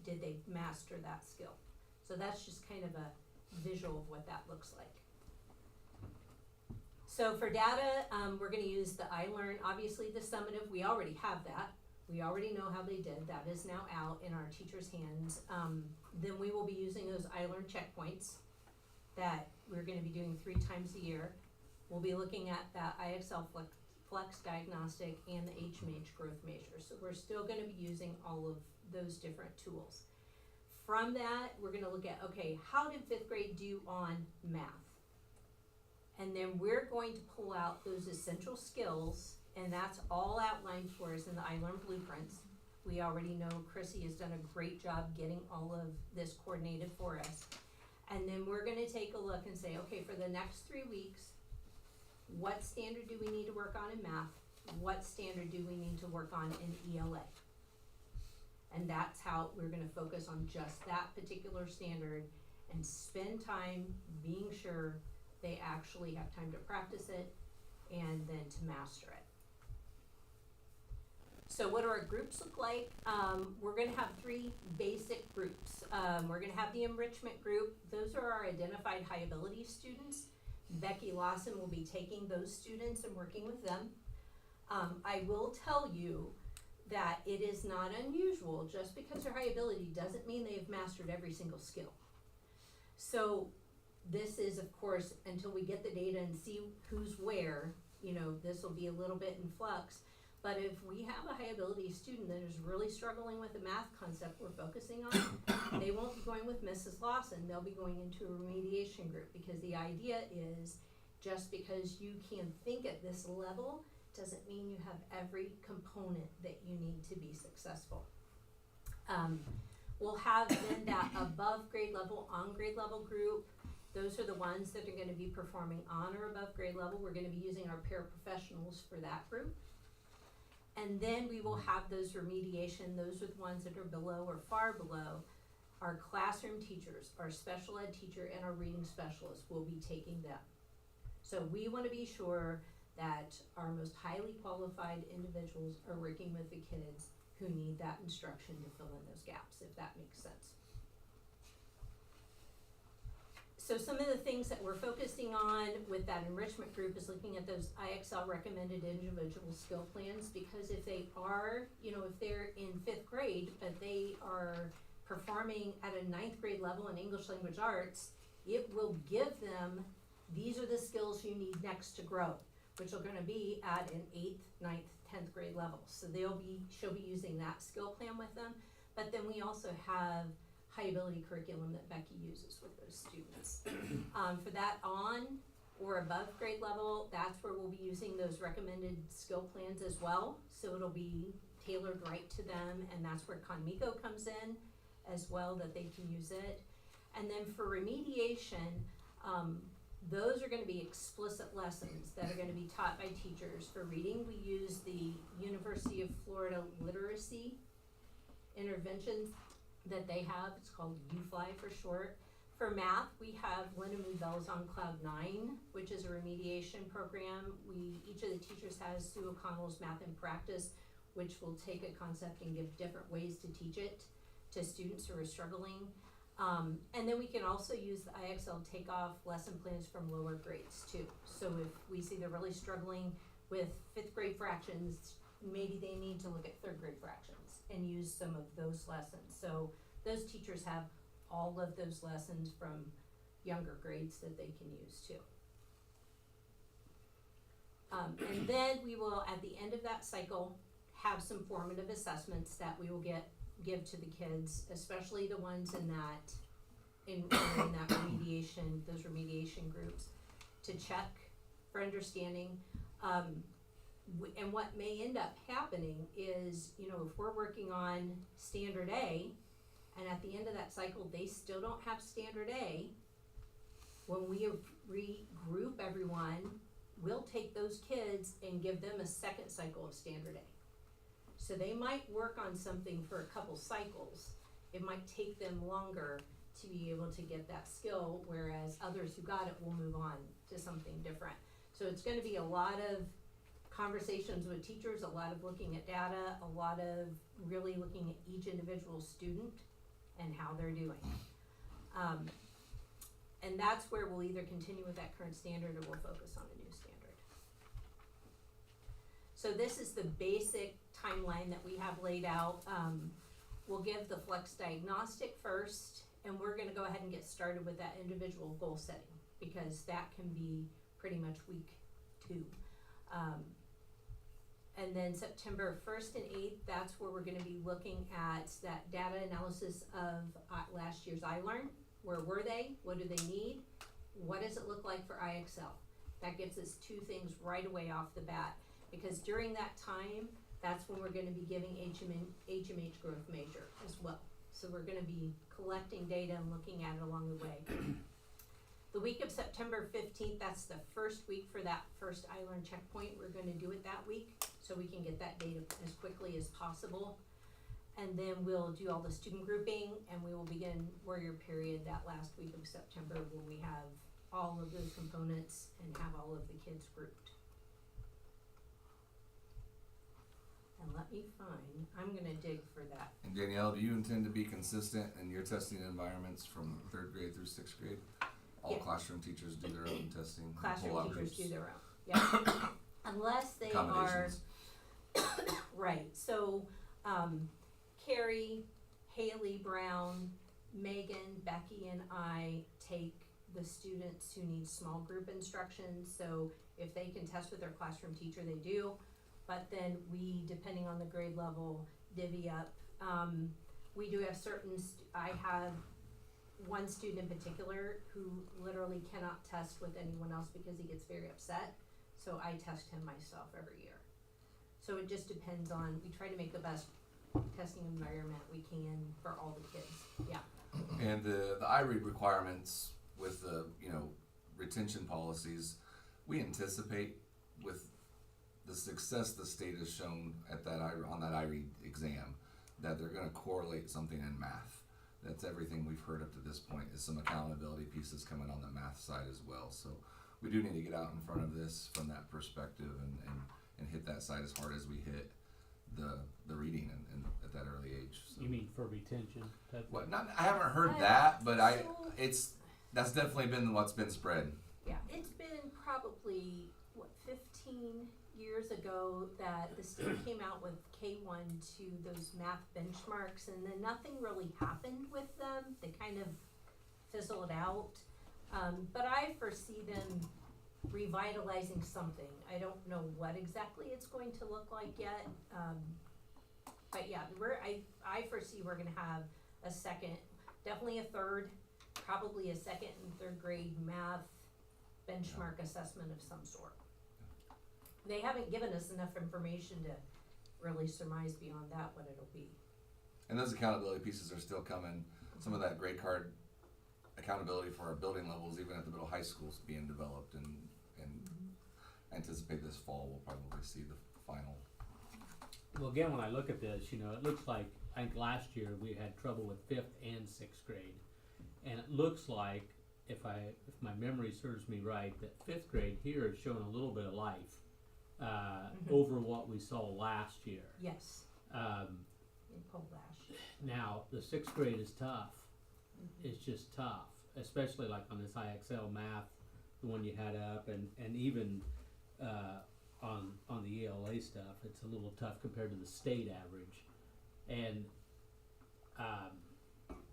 Did they master that skill? So that's just kind of a visual of what that looks like. So for data, we're going to use the iLearn, obviously the summative, we already have that. We already know how they did. That is now out in our teachers' hands. Then we will be using those iLearn checkpoints that we're going to be doing 3 times a year. We'll be looking at that IXL Flex Diagnostic and the HMH growth measure. So we're still going to be using all of those different tools. From that, we're going to look at, okay, how did 5th grade do on math? And then we're going to pull out those essential skills, and that's all outlined for us in the iLearn blueprints. We already know Chrissy has done a great job getting all of this coordinated for us. And then we're going to take a look and say, okay, for the next 3 weeks, what standard do we need to work on in math? What standard do we need to work on in ELA? And that's how we're going to focus on just that particular standard and spend time being sure they actually have time to practice it and then to master it. So what do our groups look like? We're gonna have 3 basic groups. We're gonna have the enrichment group. Those are our identified high ability students. Becky Lawson will be taking those students and working with them. I will tell you that it is not unusual. Just because they're high ability doesn't mean they've mastered every single skill. So this is, of course, until we get the data and see who's where, you know, this will be a little bit in flux. But if we have a high ability student that is really struggling with a math concept we're focusing on, they won't be going with Mrs. Lawson, they'll be going into a remediation group, because the idea is just because you can think at this level doesn't mean you have every component that you need to be successful. We'll have then that above grade level, on grade level group. Those are the ones that are gonna be performing on or above grade level. We're gonna be using our paraprofessionals for that group. And then we will have those remediation, those are the ones that are below or far below. Our classroom teachers, our special ed teacher, and our reading specialist will be taking them. So we wanna be sure that our most highly qualified individuals are working with the kids who need that instruction to fill in those gaps, if that makes sense. So some of the things that we're focusing on with that enrichment group is looking at those IXL recommended individual skill plans, because if they are, you know, if they're in 5th grade, but they are performing at a 9th grade level in English language arts, it will give them, these are the skills you need next to grow, which are gonna be at an 8th, 9th, 10th grade level. So she'll be using that skill plan with them. But then we also have high ability curriculum that Becky uses with those students. For that on or above grade level, that's where we'll be using those recommended skill plans as well. So it'll be tailored right to them, and that's where Conmico comes in as well, that they can use it. And then for remediation, those are gonna be explicit lessons that are gonna be taught by teachers. For reading, we use the University of Florida literacy interventions that they have. It's called UFly for short. For math, we have Linda Moubel's on Cloud 9, which is a remediation program. Each of the teachers has Sue O'Connell's Math in Practice, which will take a concept and give different ways to teach it to students who are struggling. And then we can also use the IXL takeoff lesson plans from lower grades too. So if we see they're really struggling with 5th grade fractions, maybe they need to look at 3rd grade fractions and use some of those lessons. So those teachers have all of those lessons from younger grades that they can use too. And then we will, at the end of that cycle, have some formative assessments that we will give to the kids, especially the ones in that remediation, those remediation groups, to check for understanding. And what may end up happening is, you know, if we're working on standard A, and at the end of that cycle, they still don't have standard A, when we regroup everyone, we'll take those kids and give them a second cycle of standard A. So they might work on something for a couple cycles. It might take them longer to be able to get that skill, whereas others who got it will move on to something different. So it's gonna be a lot of conversations with teachers, a lot of looking at data, a lot of really looking at each individual student and how they're doing. And that's where we'll either continue with that current standard or we'll focus on a new standard. So this is the basic timeline that we have laid out. We'll give the flex diagnostic first, and we're gonna go ahead and get started with that individual goal setting, because that can be pretty much week 2. And then September 1st and 8th, that's where we're gonna be looking at that data analysis of last year's iLearn. Where were they? What do they need? What does it look like for IXL? That gives us 2 things right away off the bat, because during that time, that's when we're gonna be giving HMH growth measure as well. So we're gonna be collecting data and looking at it along the way. The week of September 15th, that's the first week for that first iLearn checkpoint. We're gonna do it that week so we can get that data as quickly as possible. And then we'll do all the student grouping, and we will begin warrior period that last week of September, where we have all of those components and have all of the kids grouped. And let me find, I'm gonna dig for that. And Danielle, do you intend to be consistent in your testing environments from 3rd grade through 6th grade? All Yeah. classroom teachers do their own testing? and pull Classroom out teachers groups? do their own, yeah. Unless they are, Accommodations. right, so, Carrie, Haley Brown, Megan, Becky, and I take the students who need small group instruction, so if they can test with their classroom teacher, they do. But then we, depending on the grade level, divvy up. We do have I have one student in particular who literally cannot test with anyone else because he gets very upset. So I test him myself every year. So it just depends on, we try to make the best testing environment we can for all the kids, yeah. And the iRead requirements with the, retention policies, we anticipate with the success the state has shown at that on that iRead exam, that they're gonna correlate something in math. That's everything we've heard up to this point, is some accountability pieces coming on the math side as well. So we do need to get out in front of this from that perspective and hit that side as hard as we hit the reading and at that early age. So. You mean for retention? What? I haven't heard that, but So- that's definitely been what's been spread. Yeah, it's been probably, 15 years ago that the state came out with K1 to those math benchmarks, and then nothing really happened with them. They kind of fizzled out. But I foresee them revitalizing something. I don't know what exactly it's going to look like yet. But yeah, I foresee we're gonna have a second, definitely a third, probably a 2nd and 3rd grade math benchmark assessment of some sort. They haven't given us enough information to really surmise beyond that what it'll be. And those accountability pieces are still coming. Some of that grade card accountability for our building levels, even at the middle high schools, being developed, and I anticipate this fall we'll probably see the final. Well, again, when I look at this, it looks like, I think last year we had trouble with 5th and 6th grade. And it looks like, if my memory serves me right, that 5th grade here is showing a little bit of life, over what we saw last year. Yes, in poll last year. Now, the 6th grade is tough. It's just tough, especially like on this IXL math, the one you had up, and even on the ELA stuff, it's a little tough compared to the state average. And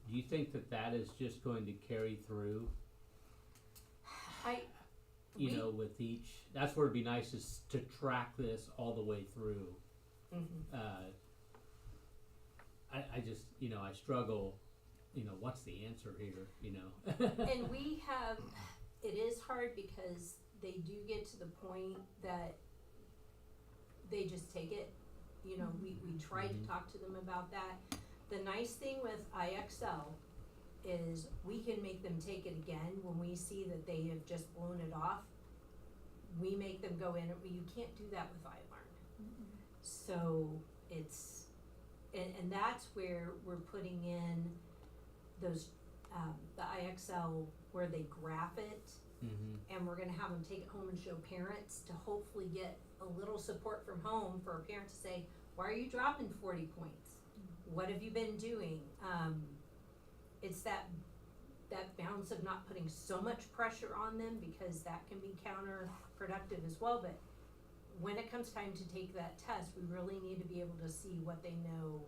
do you think that is just going to carry through? With each, that's where it'd be nice to track this all the way through. I just, I struggle, what's the answer here, And we have, it is hard because they do get to the point that they just take it. We try to talk to them about that. The nice thing with IXL is we can make them take it again when we see that they have just blown it off. We make them go in, you can't do that with iLearn. So it's, and that's where we're putting in those, the IXL where they graph it, and we're gonna have them take it home and show parents to hopefully get a little support from home for a parent to say, why are you dropping 40 points? What have you been doing? It's that balance of not putting so much pressure on them, because that can be counterproductive as well. But when it comes time to take that test, we really need to be able to see what they know.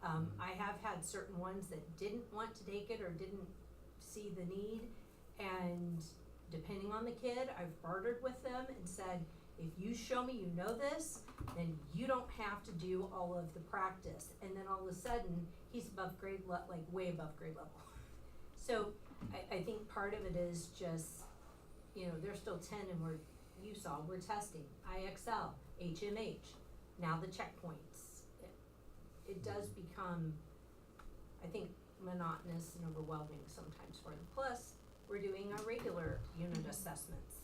I have had certain ones that didn't want to take it or didn't see the need, and depending on the kid, I've bartered with them and said, if you show me you know this, then you don't have to do all of the practice. And then all of a sudden, he's above grade like way above grade level. So I think part of it is just, they're still 10 and we're testing IXL, HMH, now the checkpoints. It does become, I think, monotonous and overwhelming sometimes for them. Plus, we're doing our regular unit assessments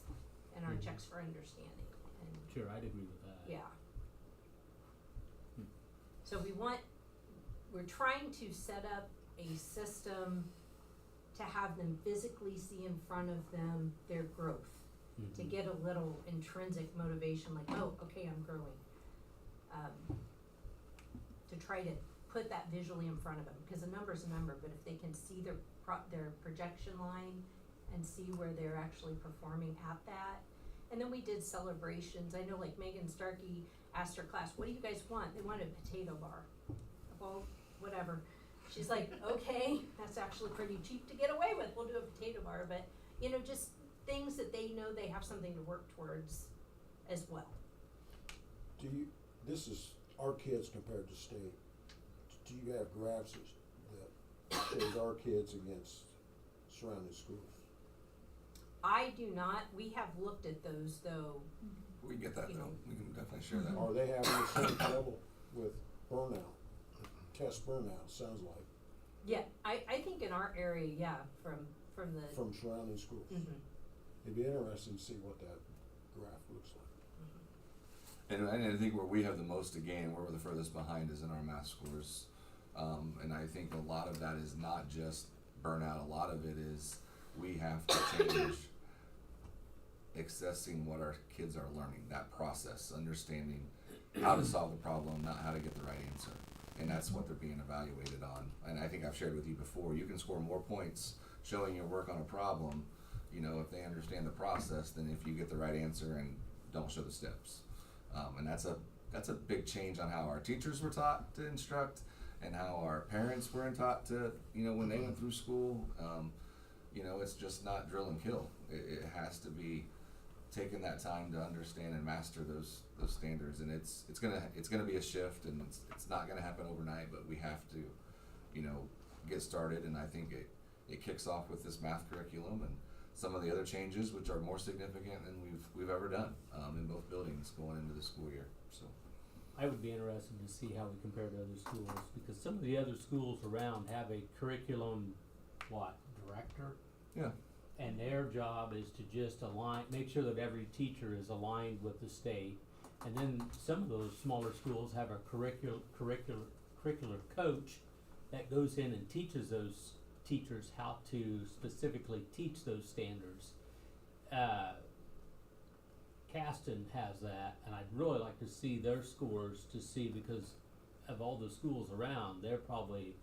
and our checks for understanding. And Sure, I'd agree with that. yeah. So we're trying to set up a system to have them physically see in front of them their growth, to get a little intrinsic motivation, like, oh, okay, I'm growing. to try to put that visually in front of them, because a number's a number, but if they can see their projection line and see where they're actually performing at that. And then we did celebrations. I know like Megan Starkey asked her class, what do you guys want? They wanted a potato bar. Well, whatever. She's like, okay, that's actually pretty cheap to get away with. We'll do a potato bar, but you know, just things that they know they have something to work towards as well. This is our kids compared to state. Do you have graphs that shows our kids against surrounding schools? I do not. We have looked at those though. We get that You though, know. we can definitely share that. Are they having the same trouble with burnout? Test burnout, sounds like, Yeah, I think in our area, yeah, from the. from surrounding schools. Mhm. It'd be interesting to see what that graph looks like. And I think where we have the most to gain, where we're the furthest behind, is in our math scores. And I think a lot of that is not just burnout, a lot of it is we have to change accessing what our kids are learning, that process, understanding how to solve the problem, not how to get the right answer. And that's what they're being evaluated on. And I think I've shared with you before, you can score more points showing your work on a problem, you know, if they understand the process, than if you get the right answer and don't show the steps. And that's a big change on how our teachers were taught to instruct and how our parents were taught to, you know, when they went through school. You know, it's just not drill and kill. It has to be taking that time to understand and master those standards, and it's gonna be a shift, and it's not gonna happen overnight, but we have to, you know, get started. And I think it kicks off with this math curriculum and some of the other changes, which are more significant than we've ever done in both buildings going into the school year. So I would be interested to see how we compare to other schools, because some of the other schools around have a curriculum, director? yeah, And their job is to just make sure that every teacher is aligned with the state. And then some of those smaller schools have a curricular coach that goes in and teaches those teachers how to specifically teach those standards. Caston has that, and I'd really like to see their scores to see, because of all the schools around, they're probably,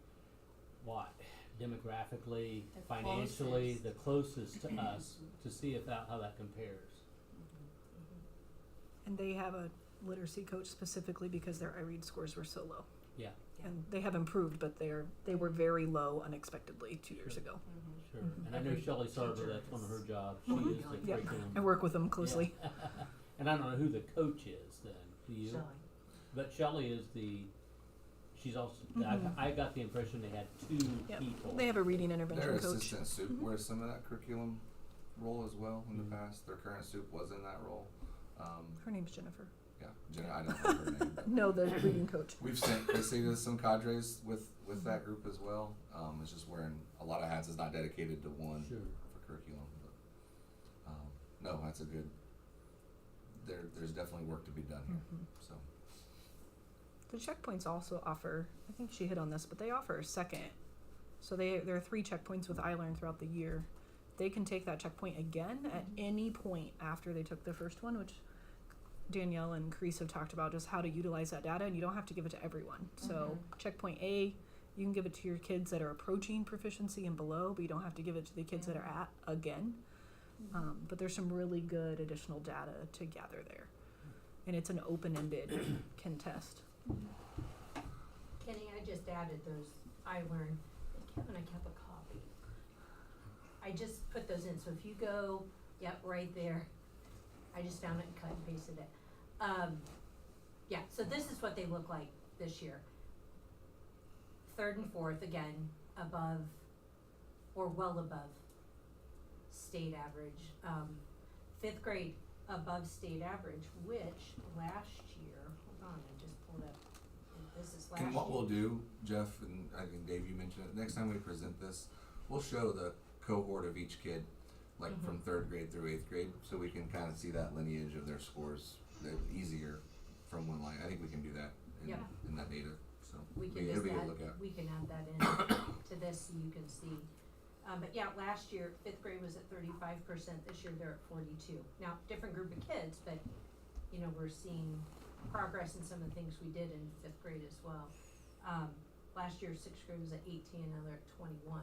demographically, The financially, closest. the closest to us, to see how that compares. And they have a literacy coach specifically because their iRead scores were so low. Yeah, And they have improved, but they were very low unexpectedly 2 years ago. sure. Mhm. And I know Every Shelley Sarver, teacher that's one of her is jobs, she Mhm. is the Yep. curriculum. I work with them closely. Yeah. And I don't know who the coach is then, do you? Shelley. But Shelley is she's also, Mhm. I got the impression they had two Yep. people. They have a reading intervention their coach. assistant soup Mhm. wears some of that curriculum role as well in Mhm. the past. Their current soup was in that role. Her name's Jennifer. Yeah, Jenna, I don't know her name. But No, the reading coach. we've sent Chrissy to some cadres with that group as well. It's just wearing a lot of hats. It's not dedicated to one Sure. for curriculum. But no, that's a good. There's definitely work to be done here. Mhm. So The checkpoints also offer, I think she hit on this, but they offer a second. So there are 3 checkpoints with iLearn throughout the year. They can take that checkpoint again at any point after they took the first one, which Danielle and Crease have talked about just how to utilize that data, and you don't have to give it to everyone. So checkpoint A, you can give it to your kids that are approaching proficiency and below, but you don't have to give it to the kids that are at again. But there's some really good additional data to gather there. And it's an open-ended can test. Kenny, I just added those iLearn. Kevin, I kept a copy. I just put those in, so if you go, right there. I just found it and cut and pasted it. So this is what they look like this year. 3rd and 4th, again, above or well above state average. 5th grade above state average, which last year, hold on, I just pulled up, this is last year. and what we'll do, Jeff, and I think Dave, you mentioned it, next time we present this, we'll show the cohort of each kid, like from 3rd grade through 8th grade, so we can kind of see that lineage of their scores. They're easier from one line. I think we can do that in that data. So We can it'll just be good to add, look at. we can add that in to this so you can see. But last year, 5th grade was at 35%, this year they're at 42. Now, different group of kids, but, we're seeing progress in some of the things we did in 5th grade as well. Last year, sixth grade was at 18, now they're at 21.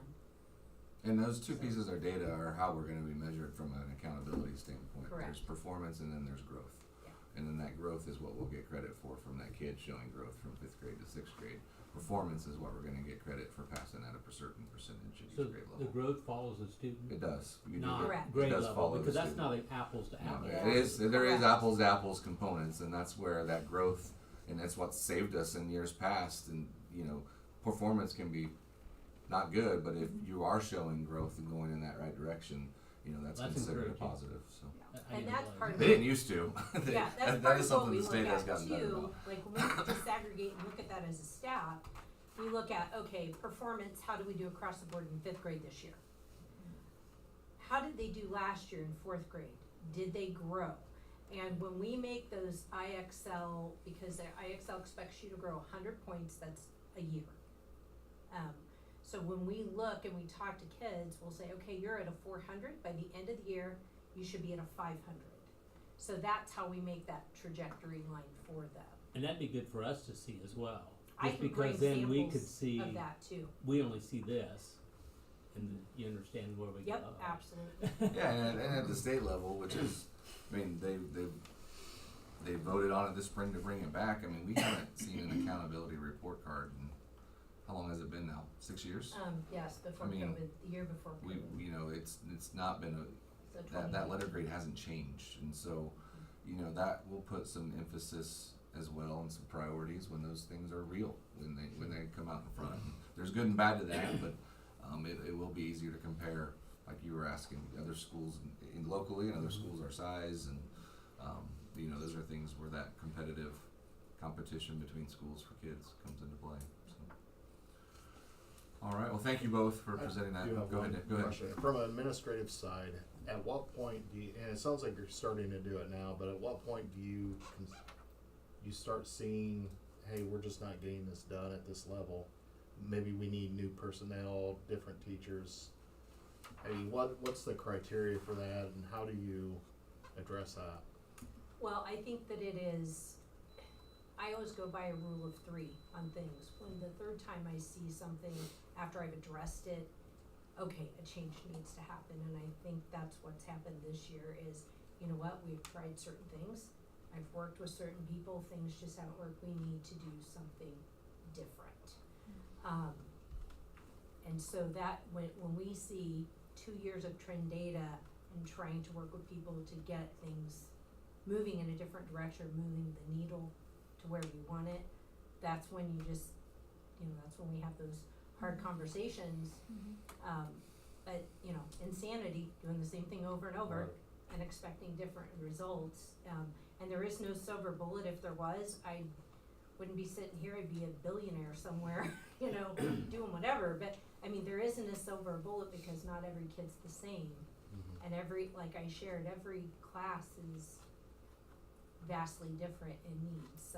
And those two pieces of data are how we're gonna be measured from an accountability standpoint. Correct. There's performance and then there's growth. Yeah. And then that growth is what we'll get credit for from that kid showing growth from 5th grade to 6th grade. Performance is what we're gonna get credit for passing at a certain percentage at So each grade the level. growth follows the student, It does. You do not get- Correct. grade It does level, follow the because that's student. not an apples to No, apples. it is, there is Correct. apples to apples components, and that's where that growth, and that's what saved us in years past, and, you know, performance can be not good, but if you are showing growth and going in that right direction, you know, that's That's considered a encouraging. positive, so. I And didn't that's realize part of They didn't used to. They- Yeah, that's that part is of what something we the state look has at gotten better too, about. like when we disaggregate and look at that as a staff, we look at, okay, performance, how do we do across the board in 5th grade this year? How did they do last year in 4th grade? Did they grow? And when we make those IXL, because the IXL expects you to grow 100 points, that's a year. So when we look and we talk to kids, we'll say, okay, you're at a 400, by the end of the year, you should be at a 500. So that's how we make that trajectory line for them. And that'd be good for us to see as well. I Just can bring because then we could samples see, of that too. we only see this, and you understand where we go. Yep, absolutely. Yeah, and at the state level, which is, I mean, they voted on it this spring to bring it back. I mean, we haven't seen an accountability report card in, how long has it been now? 6 years? Yes, before I mean, COVID, the year before We, COVID. you know, it's not been So that 20. letter grade hasn't changed, and so, you know, that will put some emphasis as well and some priorities when those things are real, when they come out in front. There's good and bad to that, but it will be easier to compare, like you were asking, other schools in locally and other schools our size, and you know, those are things where that competitive competition between schools for kids comes into play. So. All right. Well, thank you both for presenting that. I do have Go one ahead. Go ahead. question. From an administrative side, at what point do you, and it sounds like you're starting to do it now, but at what point do you start seeing, hey, we're just not getting this done at this level? Maybe we need new personnel, different teachers. I mean, what's the criteria for that, and how do you address that? Well, I think that it is, I always go by a rule of 3 on things. When the third time I see something after I've addressed it, okay, a change needs to happen, and I think that's what's happened this year is, you know what, we've tried certain things, I've worked with certain people, things just haven't worked, we need to do something different. And so that, when we see 2 years of trend data and trying to work with people to get things moving in a different direction, moving the needle to where we want it, that's when you just, you know, that's when we have those hard conversations. But, you know, insanity, doing the same thing over and over and expecting different results. And there is no silver bullet. If there was, I wouldn't be sitting here, I'd be a billionaire somewhere, you know, doing whatever. But, I mean, there isn't a silver bullet because not every kid's the same. And like I shared, every class is vastly different in needs.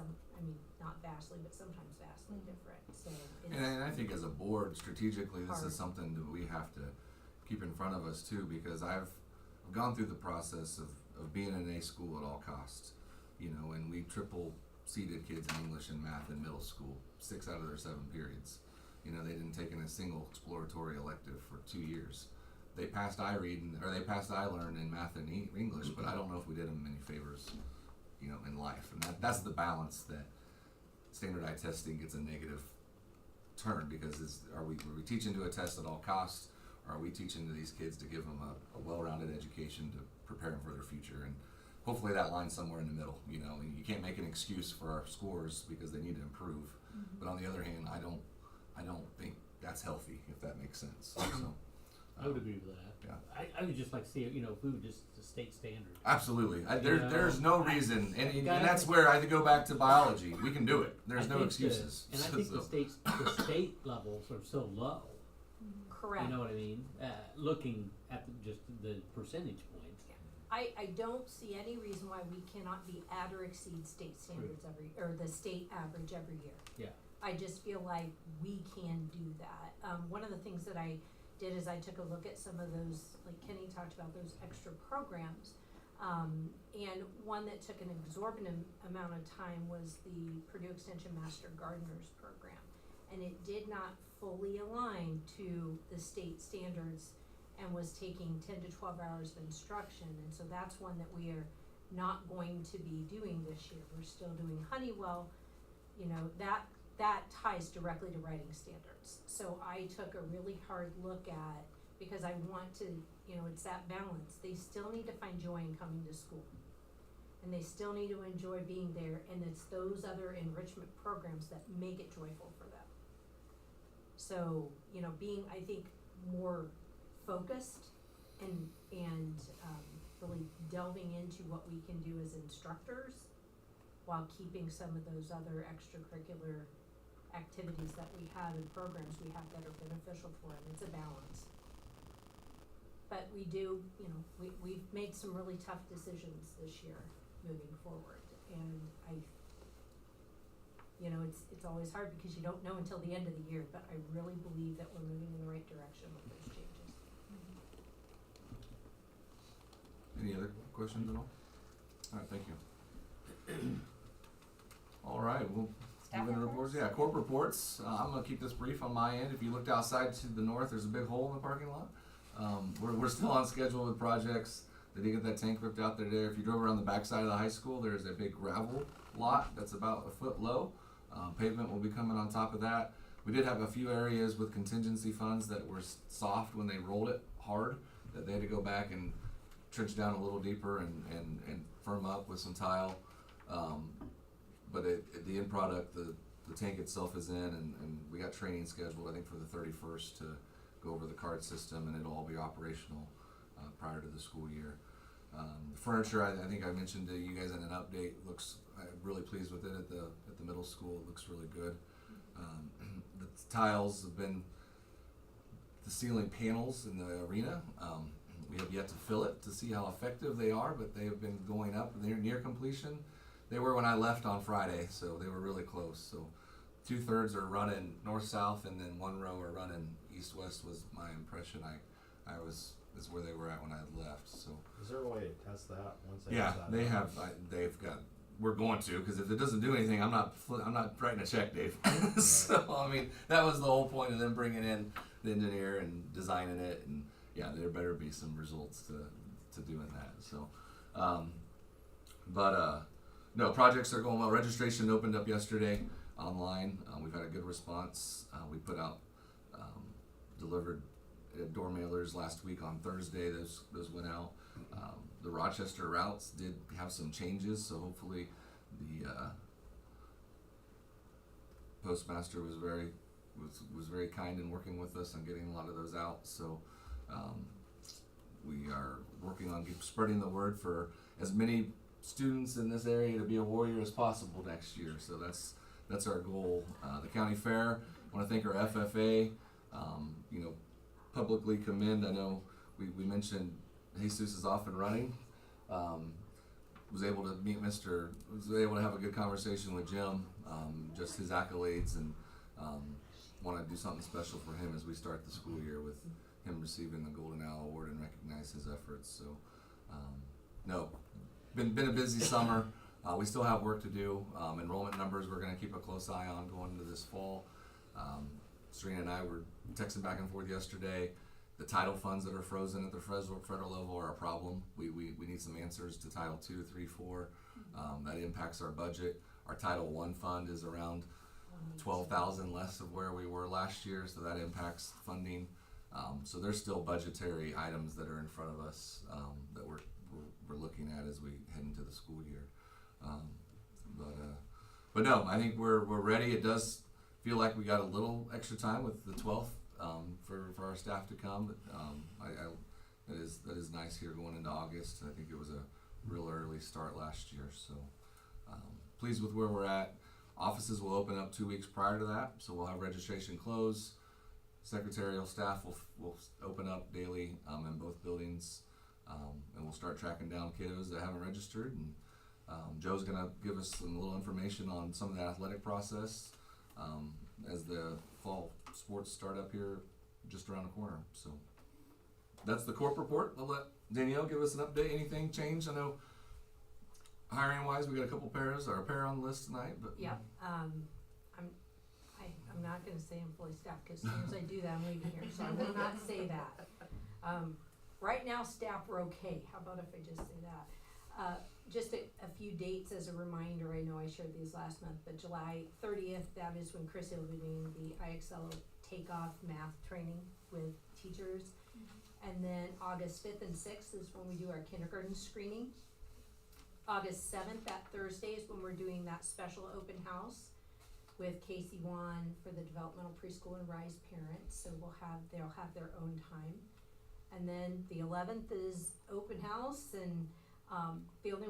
Not vastly, but sometimes vastly different. So it's And I think as a board, strategically, this hard. is something that we have to keep in front of us too, because I've gone through the process of being in a school at all costs, you know, and we triple seeded kids in English and math in middle school, 6 out of their 7 periods. You know, they didn't take in a single exploratory elective for 2 years. They passed they passed iLearn in math and English, but I don't know if we did them many favors, you know, in life. And that's the balance that standardized testing gets a negative turn, because are we teaching to a test at all costs, or are we teaching to these kids to give them a well-rounded education to prepare them for their future? And hopefully that line's somewhere in the middle. You know, you can't make an excuse for our scores because they need to improve. But on the other hand, I don't think that's healthy, if that makes sense. So, I would agree with that. Yeah. I would just like to see it, you know, if we would just the state standard. Absolutely. Yeah. There's no reason, and Guys- that's where I go back to biology. We can do it. There's I no think excuses. And I think the state levels are so low. correct. You know what I mean? Looking at just the percentage points. I don't see any reason why we cannot be at or exceed state standards or the state average every year. Yeah. I just feel like we can do that. One of the things that I did is I took a look at some of those, like Kenny talked about, those extra programs. And one that took an exorbitant amount of time was the Purdue Extension Master Gardeners program. and it did not fully align to the state standards and was taking 10 to 12 hours of instruction, and so that's one that we are not going to be doing this year. We're still doing Honeywell, you know, that ties directly to writing standards. So I took a really hard look at, because I want to, you know, it's that balance. They still need to find joy in coming to school, and they still need to enjoy being there, and it's those other enrichment programs that make it joyful for them. So, you know, being, I think, more focused and really delving into what we can do as instructors while keeping some of those other extracurricular activities that we have and programs we have that are beneficial for them. It's a balance. But we do, you know, we've made some really tough decisions this year moving forward, and you know, it's always hard because you don't know until the end of the year, but I really believe that we're moving in the right direction with those changes. Any other questions at all? All right, thank you. All right, we'll Staff move into reports? reports. Yeah, corporate reports. I'm gonna keep this brief on my end. If you looked outside to the north, there's a big hole in the parking lot. We're still on schedule with projects. They did get that tank ripped out there today. If you drove around the backside of the high school, there's a big gravel lot that's about a foot low. Pavement will be coming on top of that. We did have a few areas with contingency funds that were soft when they rolled it hard, that they had to go back and trench down a little deeper and firm up with some tile. But the end product, the tank itself is in, and we got training scheduled, I think, for the 31st to go over the card system, and it'll all be operational prior to the school year. The furniture, I think I mentioned to you guys in an update, I'm really pleased with it at the middle school. It looks really good. The tiles have been, the ceiling panels in the arena, we have yet to fill it to see how effective they are, but they have been going up. They're near completion. They were when I left on Friday, so they were really close. So 2/3 are running north-south, and then 1 row are running east-west was my impression. Is where they were at when I had left. So Is there a way to test that once they yeah, decide they on have. They've got. We're going to, because if it doesn't do anything, I'm not writing a check, Dave. So I mean, that was the whole point of them bringing in the engineer and designing it, and yeah, there better be some results to doing that. So, no, projects are going well. Registration opened up yesterday online. We've had a good response. We put out delivered door mailers last week on Thursday. Those went out. The Rochester routes did have some changes, so hopefully the postmaster was very kind in working with us and getting a lot of those out. So we are working on spreading the word for as many students in this area to be a warrior as possible next year. So that's our goal. The county fair, I want to thank our FFA. You know, publicly commend. I know we mentioned Jesus is off and running. Was able to meet was able to have a good conversation with Jim, just his accolades, and want to do something special for him as we start the school year with him receiving the Golden Owl Award and recognize his efforts. So, no, been a busy summer. We still have work to do. Enrollment numbers we're going to keep a close eye on going into this fall. Serena and I were texting back and forth yesterday. The title funds that are frozen at the federal level are a problem. We need some answers to Title 2, 3, 4. That impacts our budget. Our Title 1 fund is around $12,000 less of where we were last year, so that impacts funding. So there's still budgetary items that are in front of us that we're looking at as we head into the school year. But no, I think we're ready. It does feel like we got a little extra time with the 12th for our staff to come. But that is nice here going into August. I think it was a real early start last year. So pleased with where we're at. Offices will open up 2 weeks prior to that, so we'll have registration close. Secretarial staff will open up daily in both buildings, and we'll start tracking down kiddos that haven't registered. And Joe's gonna give us some little information on some of the athletic process as the fall sports start up here just around the corner. So that's the corp report. I'll let Danielle give us an update. Anything changed? I know hiring wise, we got a couple pairs or a pair on the list tonight. But Yep. I'm not gonna say I'm fully staffed, cause as soon as I do that, I'm leaving here, so I will not say that. Right now, staff are okay, how about if I just say that? Just a few dates as a reminder, I know I shared these last month, but July 30th, that is when Chrissy will be doing the IXL takeoff math training with teachers. And then August 5th and 6th is when we do our kindergarten screening. August 7th, that Thursday, is when we're doing that special open house with KC1 for the developmental preschool and RISE parents, so they'll have their own time. And then the 11th is open house, and the only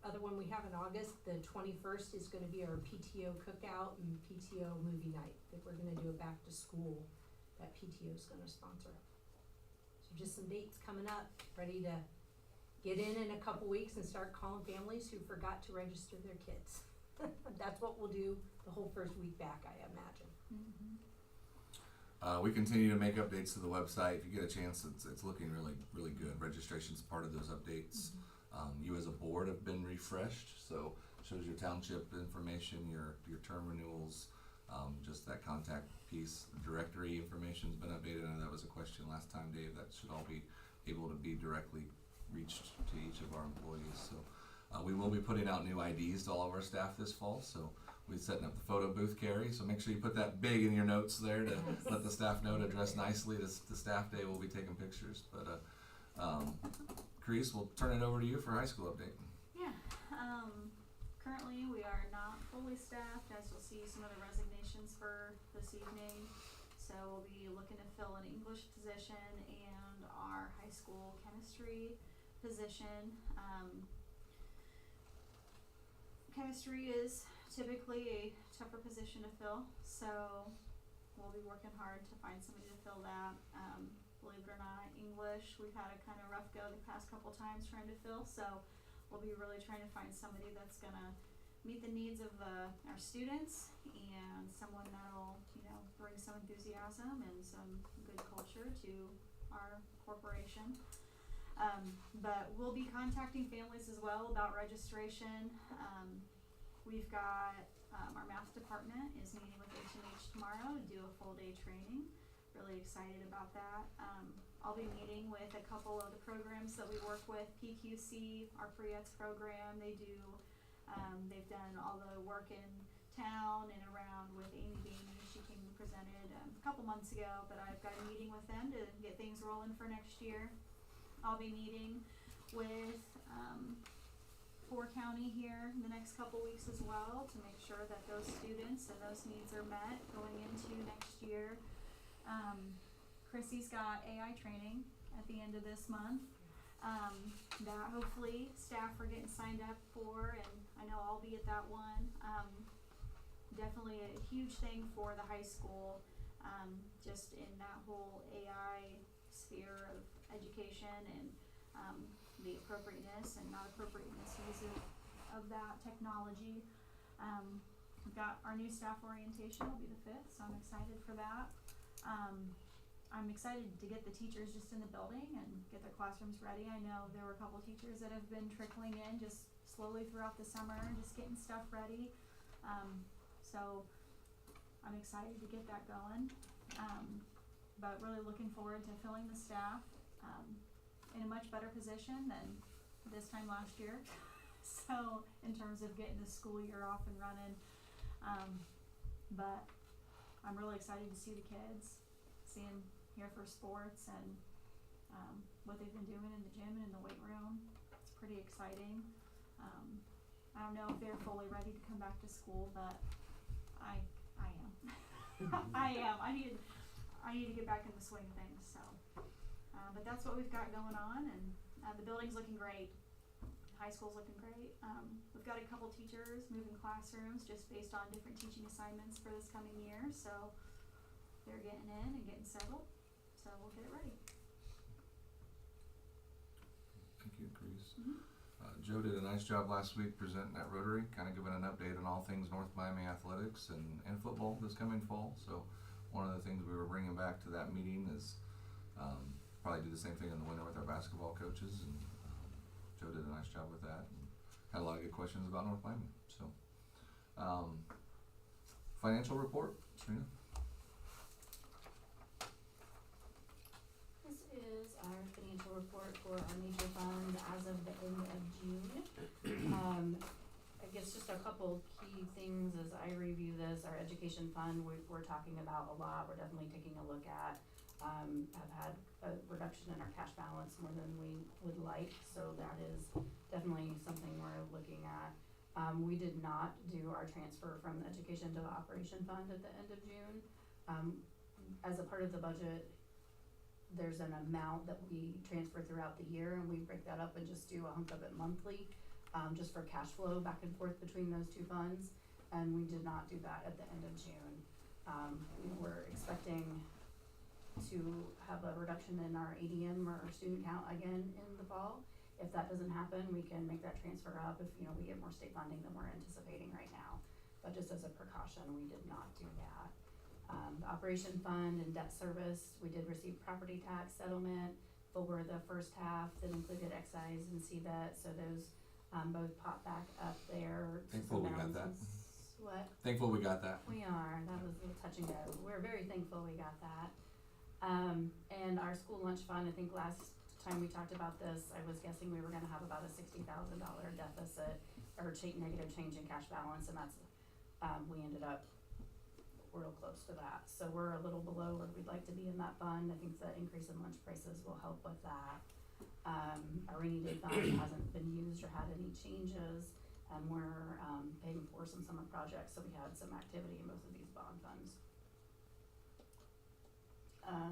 other one we have in August, the 21st, is gonna be our PTO cookout and PTO movie night, that we're gonna do a back to school that PTO is gonna sponsor. So just some dates coming up, ready to get in a couple weeks and start calling families who forgot to register their kids. That's what we'll do the whole first week back, I imagine. We continue to make updates to the website. If you get a chance, it's looking really, really good. Registration's part of those updates. You as a board have been refreshed, so shows your township information, your term renewals, just that contact piece. The directory information's been updated. I know that was a question last time, Dave. That should all be able to be directly reached to each of our employees. So we will be putting out new IDs to all of our staff this fall. So we're setting up the photo booth, Carrie. So make sure you put that big in your notes there to let the staff know to dress nicely. The staff day will be taking pictures. But Chris, we'll turn it over to you for high school update. Yeah, currently we are not fully staffed, as you'll see some of the resignations for this evening. So we'll be looking to fill an English position and our high school chemistry position. Chemistry is typically a tougher position to fill, so we'll be working hard to find somebody to fill that. Believe it or not, English, we've had a kind of rough go the past couple times trying to fill, so we'll be really trying to find somebody that's gonna meet the needs of our students and someone that'll, bring some enthusiasm and some good culture to our corporation. But we'll be contacting families as well about registration. We've got, our math department is meeting with H&H tomorrow to do a full day training. Really excited about that. I'll be meeting with a couple of the programs that we work with. PQC, our pre-ETS program, they've done all the work in town and around with Amy Bainey. She came and presented a couple months ago, but I've got a meeting with them to get things rolling for next year. I'll be meeting with 4 County here in the next couple weeks as well to make sure that those students and those needs are met going into next year. Chrissy's got AI training at the end of this month that hopefully staff are getting signed up for, and I know I'll be at that one. Definitely a huge thing for the high school, just in that whole AI sphere of education and the appropriateness and not appropriateness use of that technology. We've got our new staff orientation will be the 5th, so I'm excited for that. I'm excited to get the teachers just in the building and get their classrooms ready. I know there were a couple teachers that have been trickling in just slowly throughout the summer and just getting stuff ready. So I'm excited to get that going. But really looking forward to filling the staff in a much better position than this time last year. So in terms of getting the school year off and running, but I'm really excited to see the kids, see them here for sports and what they've been doing in the gym and in the weight room. It's pretty exciting. I don't know if they're fully ready to come back to school, but I am. I am. I need to get back in the swing of things. So, but that's what we've got going on, and the building's looking great. High school's looking great. We've got a couple teachers moving classrooms just based on different teaching assignments for this coming year. So they're getting in and getting settled. So we'll get it ready. Thank you, Chris. Joe did a nice job last week presenting at Rotary, kind of giving an update on all things North Miami athletics and football this coming fall. So one of the things we were bringing back to that meeting is probably do the same thing in the winter with our basketball coaches, and Joe did a nice job with that and had a lot of good questions about North Miami. So financial report, Serena. is our financial report for our major funds as of the end of June. I guess just a couple key things as I review this. Our education fund, we're talking about a lot. We're definitely taking a look at. Have had a reduction in our cash balance more than we would like, so that is definitely something we're looking at. We did not do our transfer from the education to the operation fund at the end of June. As a part of the budget, there's an amount that we transfer throughout the year, and we break that up and just do a hunk of it monthly, just for cash flow back and forth between those two funds, and we did not do that at the end of June. We're expecting to have a reduction in our ADM or our student count again in the fall. If that doesn't happen, we can make that transfer up if, we get more state funding than we're anticipating right now. But just as a precaution, we did not do that. The operation fund and debt service, we did receive property tax settlement for the first half that included excise and CVET, so those both popped back up there. Thankful we got that. What? Thankful we got that. We are. That was a little touch and go. We're very thankful we got that. And our school lunch fund, I think last time we talked about this, I was guessing we were gonna have about a $60,000 deficit or negative change in cash balance, and that's, we ended up real close to that. So we're a little below where we'd like to be in that fund. I think the increase in lunch prices will help with that. Our rainy day fund hasn't been used or had any changes, and we're, paying for some summer projects, so we had some activity in both of these bond funds.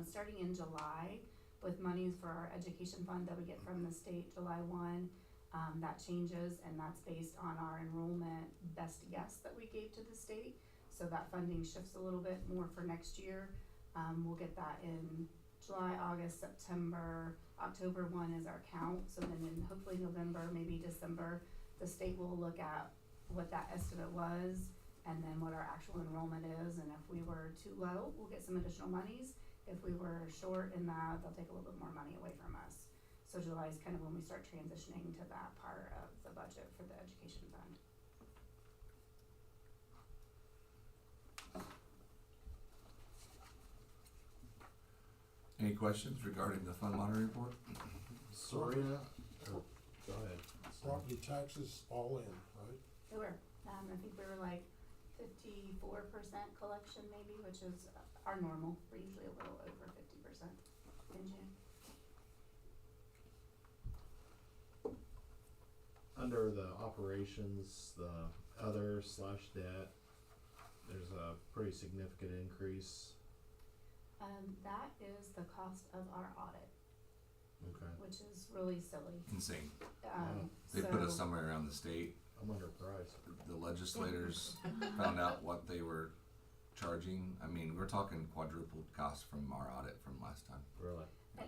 Starting in July, with monies for our education fund that we get from the state July 1, that changes, and that's based on our enrollment best guess that we gave to the state. So that funding shifts a little bit more for next year. We'll get that in July, August, September, October 1 is our count. So then in hopefully November, maybe December, the state will look at what that estimate was and then what our actual enrollment is. And if we were too low, we'll get some additional monies. If we were short in that, they'll take a little bit more money away from us. So July is kind of when we start transitioning to that part of the budget for the education fund. Any questions regarding the fund monitoring report? Sorry, go ahead. Property taxes all in, right? They were, I think we were like 54% collection maybe, which is our normal. We're usually a little over 50% in June. Under the operations, the other/debt, there's a pretty significant increase. That is the cost of our audit, Okay. which is really silly. Insane. They put us somewhere around the state. I'm underpriced. The legislators found out what they were charging. I mean, we're talking quadrupled cost from our audit from last time. Really?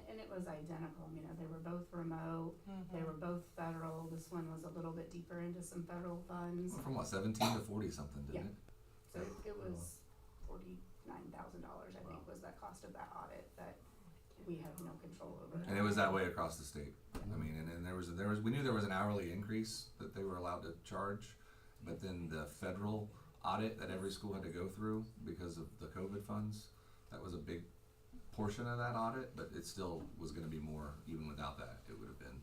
And it was identical, they were both remote, they were both federal. This one was a little bit deeper into some federal funds. From what, 17 to 40 something, didn't Yeah. it? So it was $49,000, I think, was that cost of that audit that we have no control over. And it was that way across the state. I mean, and then there was we knew there was an hourly increase that they were allowed to charge, but then the federal audit that every school had to go through because of the COVID funds, that was a big portion of that audit, but it still was going to be more. Even without that, it would have been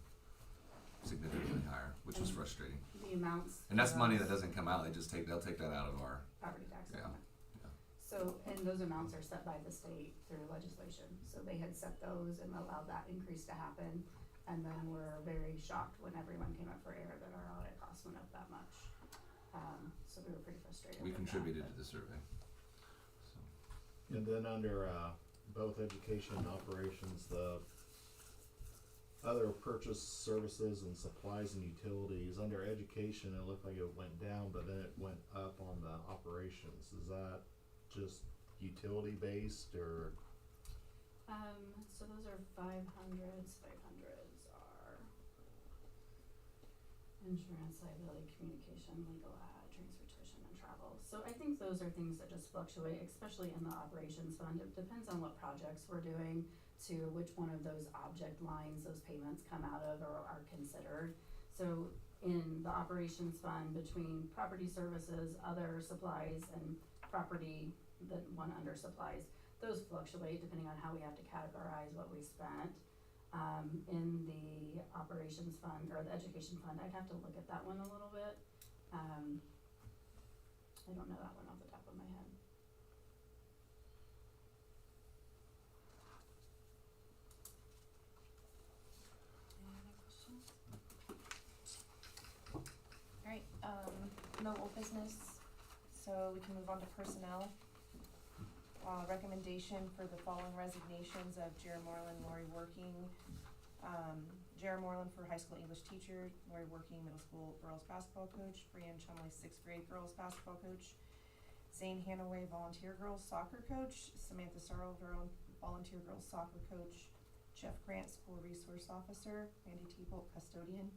significantly higher, which was frustrating. The amounts. And that's for money us- that doesn't come out. They'll take that out of our. Property tax. Yeah. So, and those amounts are set by the state through legislation, so they had set those and allowed that increase to happen. And then we're very shocked when everyone came up for air that our audit costs went up that much. So we were pretty frustrated We with that, contributed but- to the survey. So. And then under both education and operations, the other purchase services and supplies and utilities, under education, it looked like it went down, but then it went up on the operations. Is that just utility based or? So those are 500s. 500s are insurance, liability, communication, legal ad, transportation, and travel. So I think those are things that just fluctuate, especially in the operations fund. It depends on what projects we're doing, to which one of those object lines those payments come out of or are considered. So in the operations fund, between property services, other supplies, and property, the one under supplies, those fluctuate depending on how we have to categorize what we spent. in the operations fund or the education fund. I'd have to look at that one a little bit. I don't know that one off the top of my head. Any other questions? Alright, no old business, so we can move on to personnel. Recommendation for the following resignations of Jared Moreland, Lori Working. Jared Moreland for high school English teacher, Lori Working, middle school girls basketball coach, Brianne Chumley, sixth grade girls basketball coach, Zane Hanaway, volunteer girls soccer coach, Samantha Sarl, volunteer girls soccer coach, Jeff Grant, school resource officer, Randy Teebolt, custodian,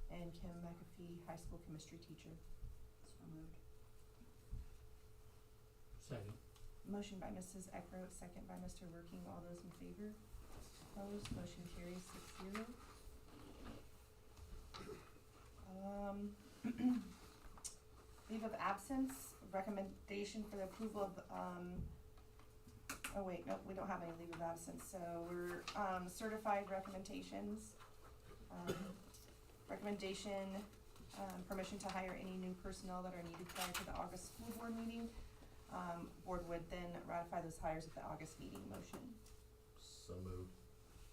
and Kim McAfee, high school chemistry teacher. So moved. Second. Motion by Mrs. Eckroat, second by Mr. Working. All those in favor? Opposed? Motion carries 6-0. Leave of absence, recommendation for the approval of, oh wait, nope, we don't have any leave of absence, so we're, certified recommendations. Recommendation, permission to hire any new personnel that are needed prior to the August school board meeting. Board would then ratify those hires at the August meeting. Motion. So moved.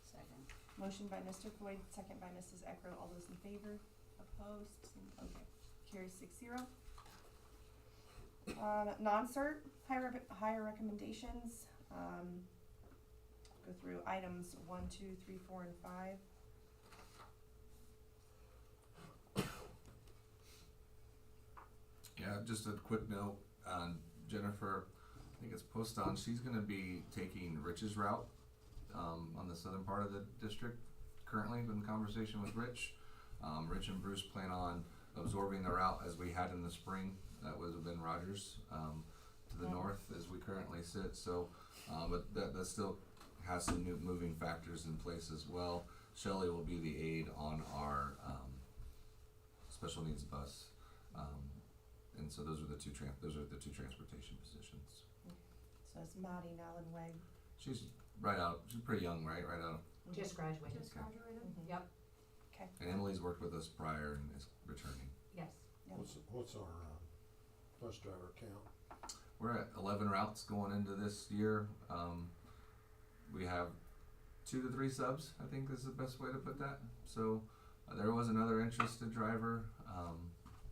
Second. Motion by Mr. Floyd, second by Mrs. Eckroat. All those in favor? Opposed? Okay. Carries 6-0. Non-cert, hire recommendations. Go through items 1, 2, 3, 4, and 5. Yeah, just a quick note on Jennifer. I think it's posted on. She's going to be taking Rich's route on the southern part of the district. Currently, in conversation with Rich. Rich and Bruce plan on absorbing the route as we had in the spring. That would have been Rogers to the north as we currently sit. So, but that still has some new moving factors in place as well. Shelley will be the aide on our special needs bus. And so those are the two transportation positions. So it's Maddie Allen Way. She's right out. She's pretty young, right? Right out. Just graduated. Just graduated. Mhm. Yep, Okay. And Emily's worked with us prior and is returning. yes. Yep. What's our bus driver count? We're at 11 routes going into this year. We have 2 to 3 subs, I think is the best way to put that. So there was another interested driver.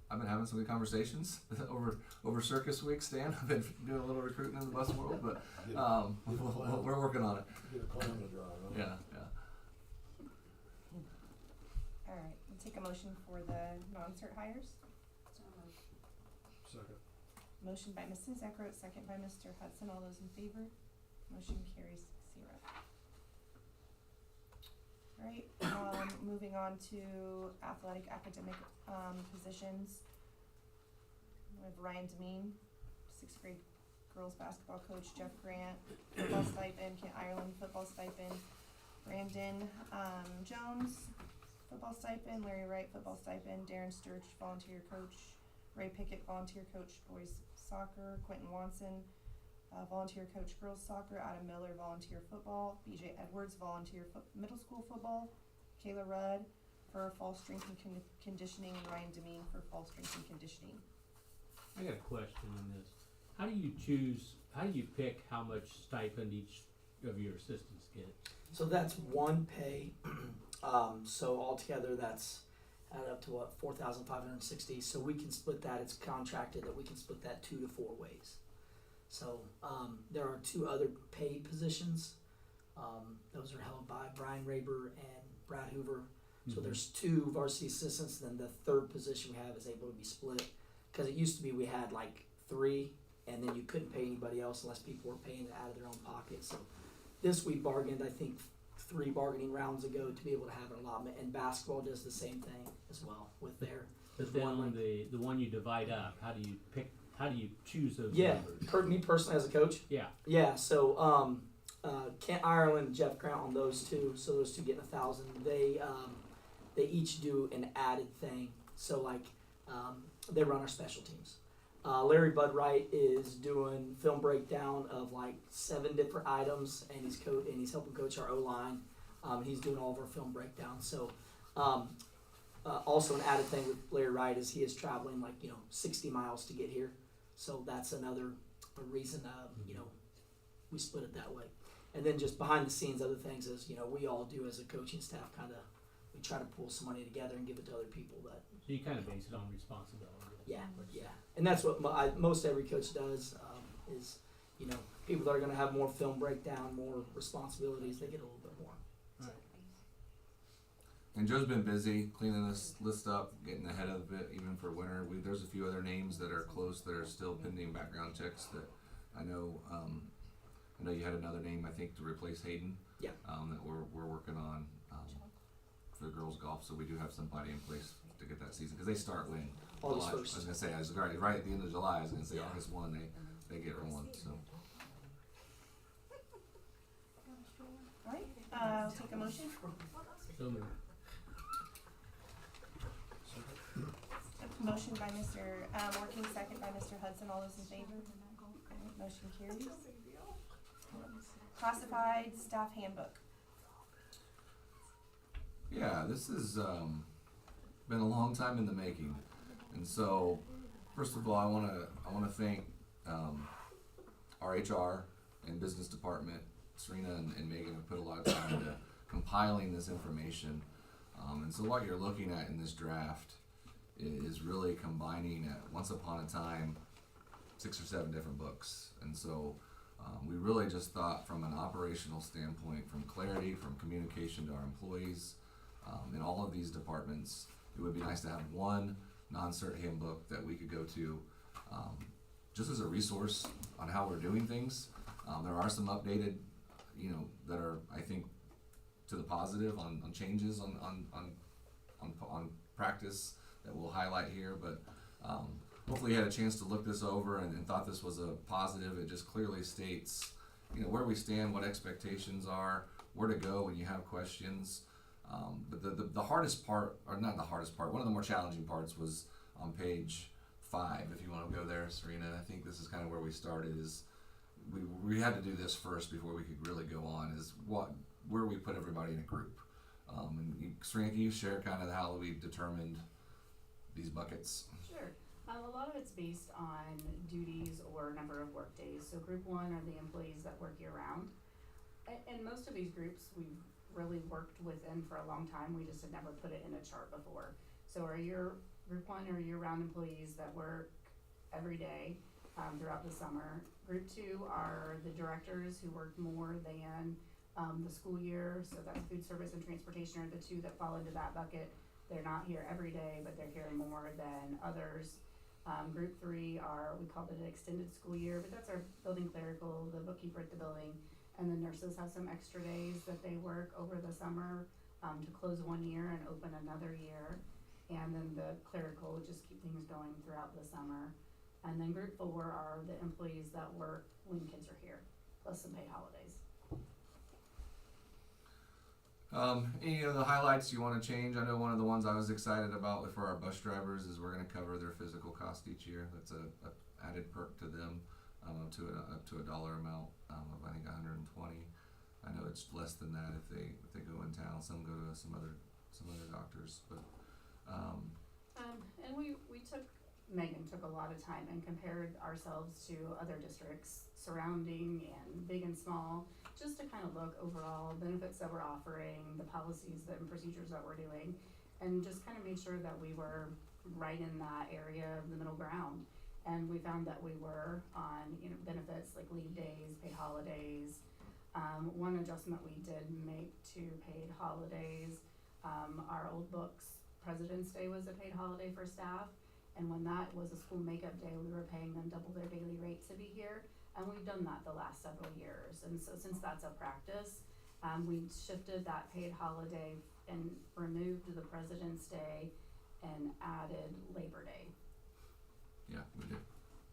I've been having some good conversations over Circus Week, Stan. I've been doing a little recruiting in the bus world, but we're working on it. Get a clown to drive, huh? Yeah. All right. We'll take a motion for the non-cert hires. So moved. Second. Motion by Mrs. Eckroat, second by Mr. Hudson. All those in favor? Motion carries 6-0. Alright, moving on to athletic academic positions. We have Ryan Demeen, sixth grade girls basketball coach, Jeff Grant, football stipend, Kent Ireland, football stipend, Brandon Jones, football stipend, Larry Wright, football stipend, Darren Sturge, volunteer coach, Ray Pickett, volunteer coach, boys soccer, Quentin Watson, volunteer coach girls soccer, Adam Miller, volunteer football, BJ Edwards, volunteer middle school football, Kayla Rudd for fall strength and conditioning, and Ryan Demeen for fall strength and conditioning. I got a question on this. How do you pick how much stipend each of your assistants get? So that's one pay. So altogether that's add up to what, 4,560. So we can split that. It's contracted that we can split that 2 to 4 ways. So there are 2 other paid positions. Those are held by Brian Raber and Brad Hoover. So there's 2 varsity assistants. Then the third position we have is able to be split, because it used to be we had like 3, and then you couldn't pay anybody else unless people were paying it out of their own pocket. So this we bargained, I think, 3 bargaining rounds ago to be able to have an allotment. And basketball does the same thing as well with their. But then on the one you divide up, how do you pick? How do you choose those Yeah, numbers? me personally as a coach. Yeah. Yeah, so Kent Ireland, Jeff Grant on those 2, so those 2 getting 1,000. They each do an added thing. So like they run our special teams. Larry Bud Wright is doing film breakdown of like 7 different items, and he's helping coach our O-line. He's doing all of our film breakdowns. So also an added thing with Larry Wright is he is traveling 60 miles to get here. So that's another reason, we split it that way. And then just behind the scenes, other things is, we all do as a coaching staff we try to pull some money together and give it to other people that. So you kind of base it on responsibility. Yeah. And that's what most every coach does, is, people that are going to have more film breakdown, more responsibilities, they get a little bit more. Right. And Joe's been busy cleaning this list up, getting ahead of it, even for winter. There's a few other names that are close that are still pending background checks that I know. I know you had another name, I think, to replace Hayden. Yeah. That we're working on for girls golf. So we do have somebody in place to get that season because they start when August July. 1st. I was gonna say I was right at the end of July. I was gonna say August 1. They get rolling. So. Alright, I'll take a motion. So moved. Motion by Mr. Working, second by Mr. Hudson. All those in favor? Alright, motion carries. Classified staff handbook. Yeah, this has been a long time in the making, and so first of all, I wanna thank our HR and business department. Serena and Megan have put a lot of time into compiling this information, and so what you're looking at in this draft is really combining once upon a time 6 or 7 different books, and so we really just thought from an operational standpoint, from clarity, from communication to our employees, in all of these departments, it would be nice to have one non-cert handbook that we could go to just as a resource on how we're doing things. There are some updated, that are, I think, to the positive on changes on practice that we'll highlight here, but hopefully you had a chance to look this over and thought this was a positive. It just clearly states, where we stand, what expectations are, where to go when you have questions. But the hardest part, or not the hardest part, one of the more challenging parts was on page 5, if you want to go there, Serena. I think this is kind of where we started, is we had to do this first before we could really go on, is where we put everybody in a group. Serena, can you share kind of how we determined these buckets? Sure. A lot of it's based on duties or number of work days. So group 1 are the employees that work year round. And most of these groups we've really worked within for a long time. We just had never put it in a chart before. So our group 1 are year round employees that work every day throughout the summer. Group 2 are the directors who work more than the school year. So that's food service and transportation are the 2 that fall into that bucket. They're not here every day, but they're here more than others. Group 3 we called it an extended school year, but that's our building clerical, the bookkeeper at the building, and the nurses have some extra days that they work over the summer to close 1 year and open another year. And then the clerical just keep things going throughout the summer. And then group 4 are the employees that work when kids are here, plus some paid holidays. Any of the highlights you want to change? I know one of the ones I was excited about for our bus drivers is we're going to cover their physical cost each year. That's a added perk to them, up to a dollar amount of I think 120. I know it's less than that if they go in town. Some go to some other doctors, but and Megan took a lot of time and compared ourselves to other districts surrounding and big and small, just to kind of look overall benefits that we're offering, the policies and procedures that we're doing, and just kind of made sure that we were right in that area of the middle ground. And we found that we were on benefits like leave days, paid holidays. One adjustment we did make to paid holidays, our old books, President's Day was a paid holiday for staff. And when that was a school makeup day, we were paying them double their daily rate to be here. And we've done that the last several years. And so since that's a practice, we shifted that paid holiday and removed the President's Day and added Labor Day. yeah, we did.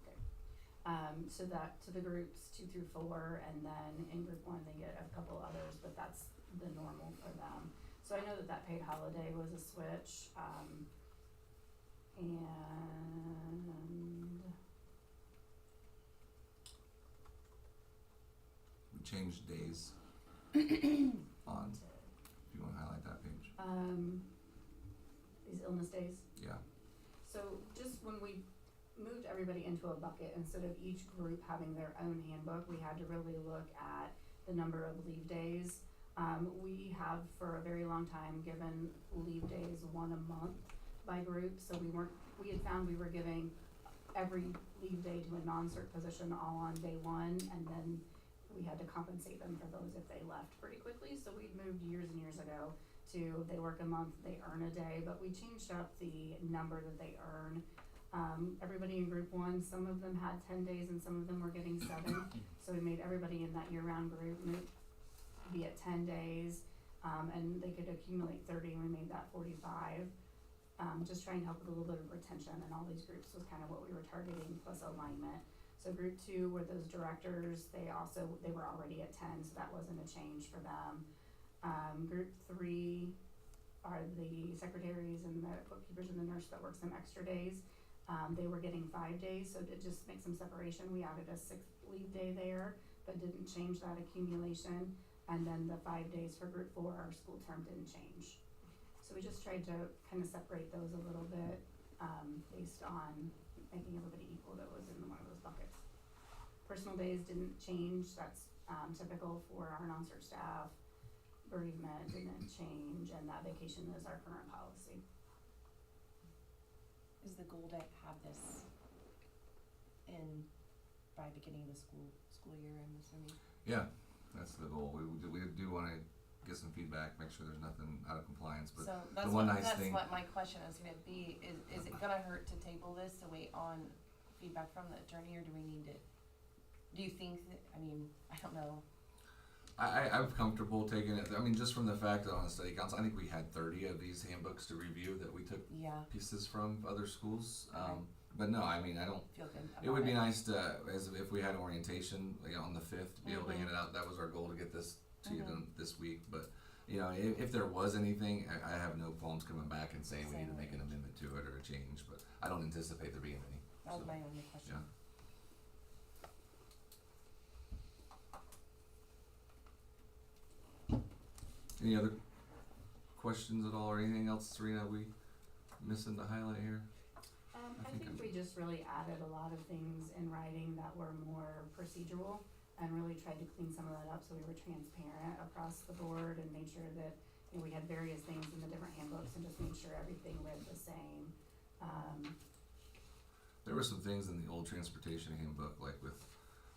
Okay. So that to the groups 2 through 4, and then in group 1 they get a couple others, but that's the normal for them. So I know that paid holiday was a switch. And We changed days on These illness days. Yeah. So just when we moved everybody into a bucket, instead of each group having their own handbook, we had to really look at the number of leave days. We have for a very long time given leave days one a month by group, so we had found we were giving every leave day to a non-cert position all on day one, and then we had to compensate them for those if they left pretty quickly. So we'd moved years and years ago to they work a month, they earn a day, but we changed up the number that they earn. Everybody in group one, some of them had 10 days and some of them were getting 7. So we made everybody in that year-round group be at 10 days, and they could accumulate 30, and we made that 45. Just trying to help with a little bit of retention, and all these groups was kind of what we were targeting, plus alignment. So group 2 were those directors, they were already at 10, so that wasn't a change for them. Group 3 are the secretaries and the bookkeepers and the nurse that works some extra days. They were getting 5 days, so to just make some separation, we added a 6th leave day there, but didn't change that accumulation. And then the 5 days for group 4, our school term didn't change. So we just tried to kind of separate those a little bit, based on making everybody equal that was in one of those buckets. Personal days didn't change, that's typical for our non-cert staff. Bereavement didn't change, and that vacation is our current policy. Is the goal to have this in by beginning of the school year, I'm assuming? Yeah, that's the goal. We do want to get some feedback, make sure there's nothing out of compliance. But So that's the one what, nice that's thing, what my question is gonna be, is it gonna hurt to table this to wait on feedback from the attorney, or do we need to, do you think that, I mean, I don't know. I'm comfortable taking it. I mean, just from the fact that on the study council, I think we had 30 of these handbooks to review that we took Yeah, pieces from other schools. Okay. But no, I mean, I don't. feel good about It would be nice to, as if we had orientation, like on the 5th, to be able to Mhm. hand it out. That was our goal, to get this to you Mhm. this week. But you know, if there was anything, I have no qualms coming back and saying we need to make an amendment to it or a change. But I don't anticipate there being any. That was So, my only question. yeah. Any other questions at all, or anything else, Serena? We missing to highlight here? I think we just really added a lot of things in writing that were more procedural, and really tried to clean some of that up so we were transparent across the board, and made sure that, you know, we had various things in the different handbooks, and just made sure everything read the same. There were some things in the old transportation handbook, like with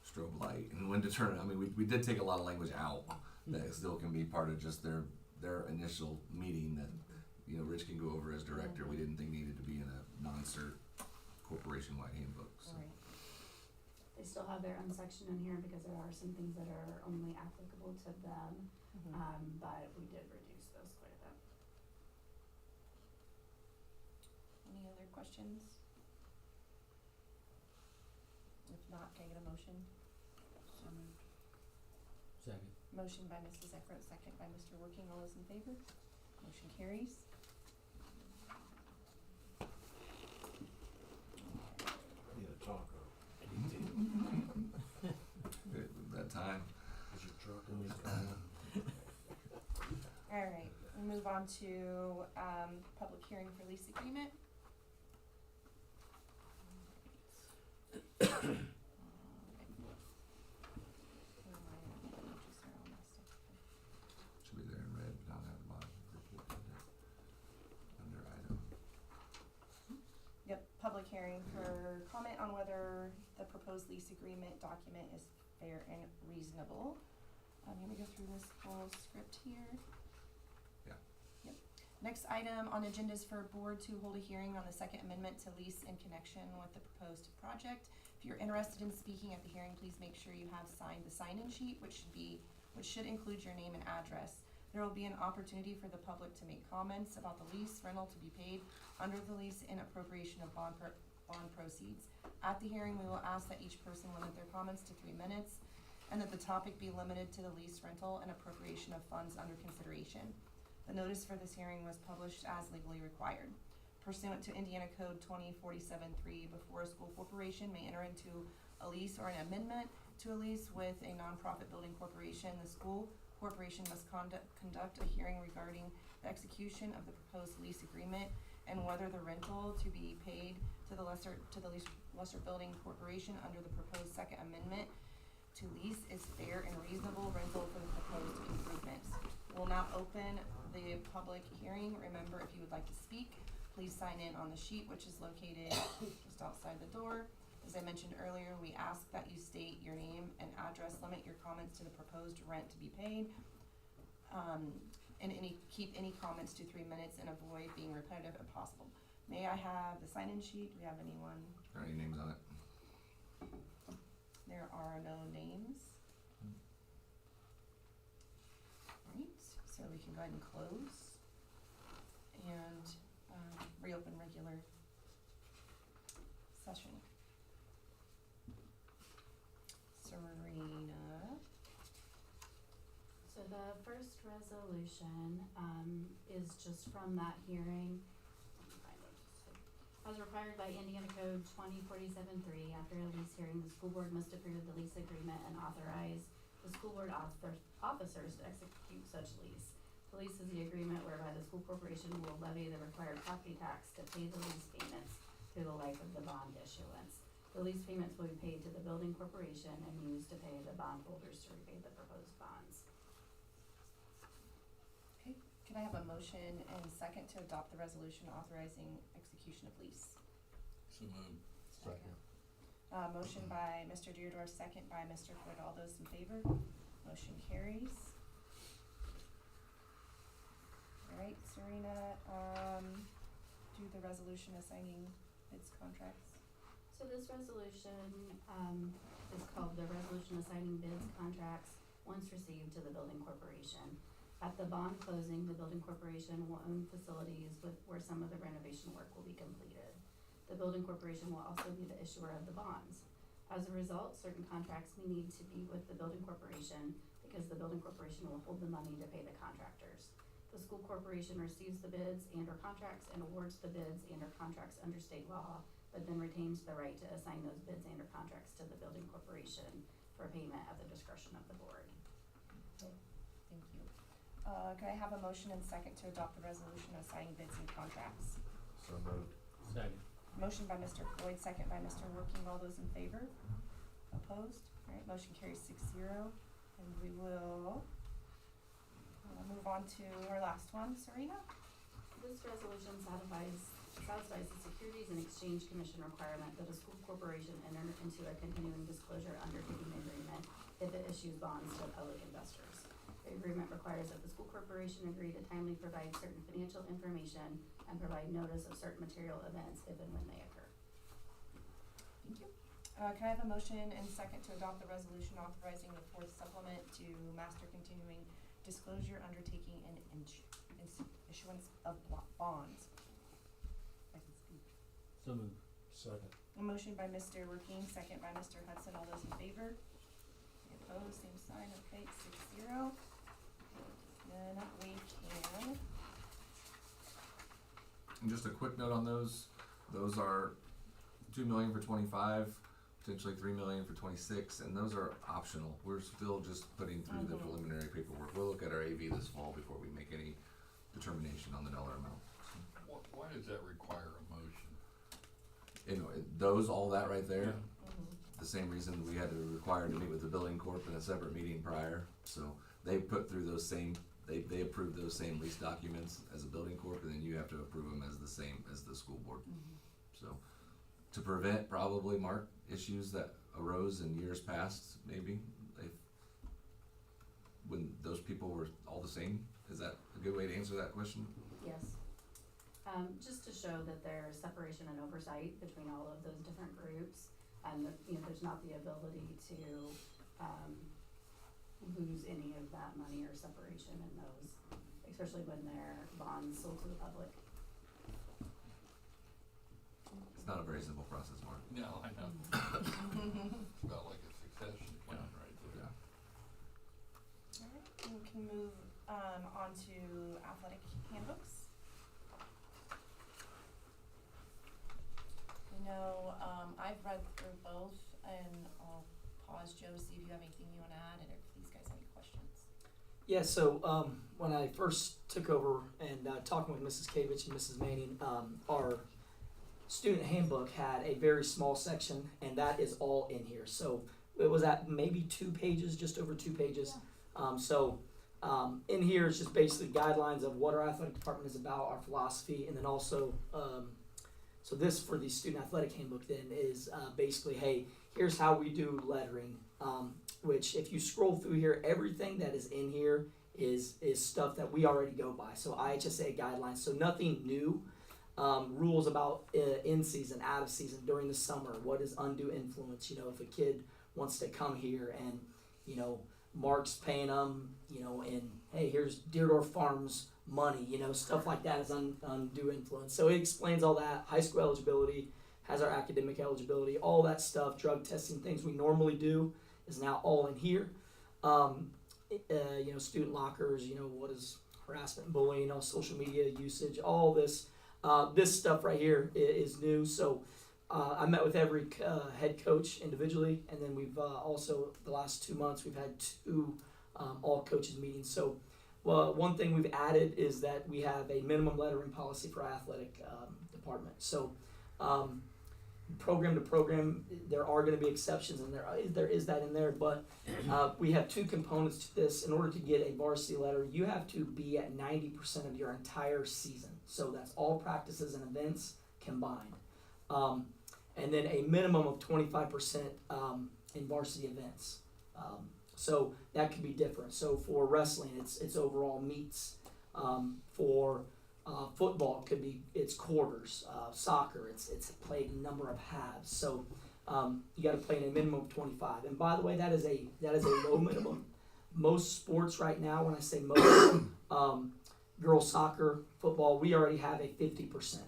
strobe light and when to turn it. I mean, we did take a lot of language out that still can be part of just their initial meeting that, you know, Rich can go over as director. We didn't think needed to be in a non-cert corporation-wide handbook. So. Alright, They still have their own section in here because there are some things that are only applicable to them, but we did reduce those quite a bit. any other questions? If not, can I get a motion? So moved. Second. Motion by Mrs. Eckert, second by Mr. Working, all those in favor? Motion carries. Need a taco. That time. Is your truck in this town? Alright, we move on to, public hearing for lease agreement. Should be there in red, but down at the bottom. Under item. Yep, public hearing for comment on whether the proposed lease agreement document is fair and reasonable. Let me go through this whole script here. Yeah. Yep. Next item on agenda is for board to hold a hearing on the second amendment to lease in connection with the proposed project. If you're interested in speaking at the hearing, please make sure you have signed the sign-in sheet, which should include your name and address. There will be an opportunity for the public to make comments about the lease rental to be paid under the lease and appropriation of bond proceeds. At the hearing, we will ask that each person limit their comments to 3 minutes, and that the topic be limited to the lease rental and appropriation of funds under consideration. The notice for this hearing was published as legally required. Pursuant to Indiana Code 2047-3, before a school corporation may enter into a lease or an amendment to a lease with a nonprofit building corporation, the school corporation must conduct a hearing regarding the execution of the proposed lease agreement, and whether the rental to be paid to the lesser building corporation under the proposed second amendment to lease is fair and reasonable rental for the proposed improvements. We'll now open the public hearing. Remember, if you would like to speak, please sign in on the sheet, which is located just outside the door. As I mentioned earlier, we ask that you state your name and address, limit your comments to the proposed rent to be paid, and keep any comments to 3 minutes and avoid being repetitive if possible. May I have the sign-in sheet? Do we have anyone? Are any names on it? There are no names. Alright, so we can go ahead and close and reopen regular session. Serena. So the first resolution, is just from that hearing. Let me find it. As required by Indiana Code 2047-3, after a lease hearing, the school board must approve the lease agreement and authorize the school board officers to execute such lease. The lease is the agreement whereby the school corporation will levy the required property tax to pay the lease payments through the life of the bond issuance. The lease payments will be paid to the building corporation and used to pay the bondholders to repay the proposed bonds. Okay, can I have a motion and second to adopt the resolution authorizing execution of lease? So moved. Second. Motion by Mr. Deardorff, second by Mr. Hood. All those in favor? Motion carries. Alright, Serena, do the resolution assigning bids contracts. So this resolution, is called the Resolution Assigning Bids Contracts Once Received to the Building Corporation. At the bond closing, the building corporation will own facilities where some of the renovation work will be completed. The building corporation will also be the issuer of the bonds. As a result, certain contracts may need to be with the building corporation because the building corporation will hold the money to pay the contractors. The school corporation receives the bids and or contracts and awards the bids and or contracts under state law, but then retains the right to assign those bids and or contracts to the building corporation for payment at the discretion of the board. Thank you. Can I have a motion and second to adopt the resolution assigning bids and contracts? So moved. Second. Motion by Mr. Floyd, second by Mr. Working. All those in favor? Opposed? Alright, motion carries 6-0. And we will move on to our last one, Serena. This resolution satisfies the Securities and Exchange Commission requirement that a school corporation enter into a continuing disclosure undertaking agreement if it issues bonds to public investors. The agreement requires that the school corporation agree to timely provide certain financial information and provide notice of certain material events if and when they occur. Thank you. Can I have a motion and second to adopt the resolution authorizing the fourth supplement to master continuing disclosure undertaking and issuance of bonds? I can speak. So moved. Second. A motion by Mr. Rapine, second by Mr. Hudson. All those in favor? Any opposed, same sign. Okay, 6-0. Then we can. And just a quick note on those are $2 million for 25, potentially $3 million for 26, and those are optional. We're still just putting through the preliminary paperwork. We'll look at our AV this fall before we make any determination on the dollar amount. Why does that require a motion? You know, those, all that right there, Mm-hmm. the same reason we had to require to meet with the building corp in a separate meeting prior. So they put through those same, they approved those same lease documents as a building corp, and then you have to approve them as the same as the school board. So to prevent probably, Mark, issues that arose in years past, maybe, when those people were all the same, is that a good way to answer that question? Yes. Just to show that there's separation and oversight between all of those different groups, and that, you know, there's not the ability to, lose any of that money or separation in those, especially when they're bonds sold to the public. It's not a very simple process, Mark. No, I know. It's about like a succession plan right there. Yeah. Alright, we can move on to athletic handbooks. I know I've read through both, and I'll pause, Joe, see if you have anything you want to add, and if these guys have any questions. Yeah, so when I first took over and talking with Mrs. Kavich and Mrs. Manning, our student handbook had a very small section, and that is all in here. So it was at maybe 2 pages, just over 2 pages. In here is just basically guidelines of what our athletic department is about, our philosophy, and then also, so this for the student athletic handbook then is basically, hey, here's how we do lettering. Which if you scroll through here, everything that is in here is stuff that we already go by. So IHSA guidelines, so nothing new. Rules about in season, out of season, during the summer, what is undue influence, if a kid wants to come here and, Mark's paying them, and hey, here's Deerdorf Farms money, stuff like that is undue influence. So it explains all that, high school eligibility, has our academic eligibility, all that stuff, drug testing, things we normally do is now all in here. Student lockers, what is harassment, bullying, all social media usage, all this. This stuff right here is new. So I met with every head coach individually, and then we've also, the last 2 months, we've had 2 all coaches meetings. So one thing we've added is that we have a minimum lettering policy for our athletic department. So program to program, there are going to be exceptions, and there is that in there, but we have 2 components to this. In order to get a varsity letter, you have to be at 90% of your entire season. So that's all practices and events combined. And then a minimum of 25% in varsity events. So that could be different. So for wrestling, it's overall meets. For football, it could be it's quarters. Soccer, it's played a number of halves. So you got to play in a minimum of 25. And by the way, that is a low minimum. Most sports right now, when I say most, girls soccer, football, we already have a 50%.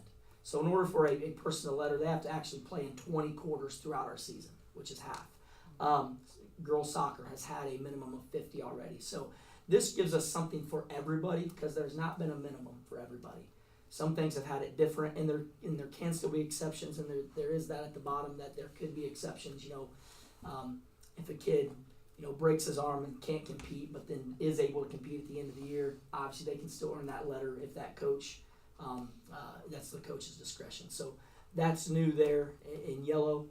So in order for a person to letter, they have to actually play in 20 quarters throughout our season, which is half. Girls soccer has had a minimum of 50 already. So this gives us something for everybody because there's not been a minimum for everybody. Some things have had it different, and there can still be exceptions, and there is that at the bottom that there could be exceptions. If a kid breaks his arm and can't compete, but then is able to compete at the end of the year, obviously they can still earn that letter if that coach, that's the coach's discretion. So that's new there in yellow.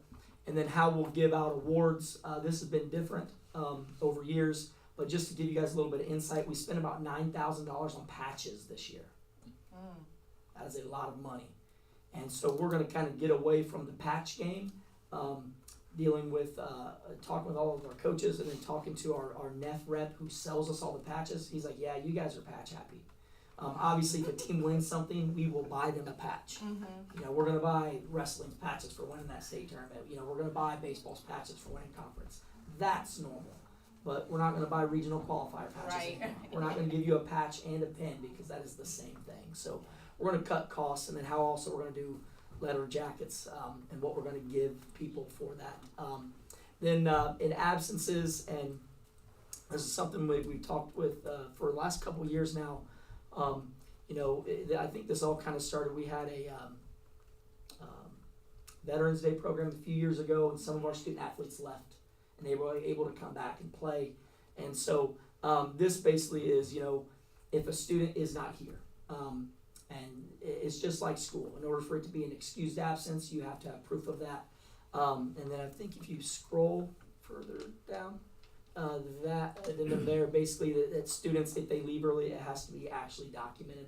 And then how we'll give out awards. This has been different over years, but just to give you guys a little bit of insight, we spent about $9,000 on patches this year. That is a lot of money. And so we're going to kind of get away from the patch game, dealing with, talking with all of our coaches, and then talking to our NEF rep who sells us all the patches. He's like, yeah, you guys are patch happy. Obviously, if a team wins something, we will buy them a patch. We're going to buy wrestling's patches for winning that state tournament. We're going to buy baseball's patches for winning conference. That's normal. But we're not going to buy regional qualifier patches. Right. We're not going to give you a patch and a pin because that is the same thing. So we're going to cut costs, and then how also we're going to do letter jackets and what we're going to give people for that. Then in absences, and this is something we've talked with for the last couple of years now. I think this all kind of started. We had a Veterans Day program a few years ago, and some of our student athletes left, and they were able to come back and play. And so this basically is, if a student is not here, and it's just like school. In order for it to be an excused absence, you have to have proof of that. And then I think if you scroll further down, then there basically that students, if they leave early, it has to be actually documented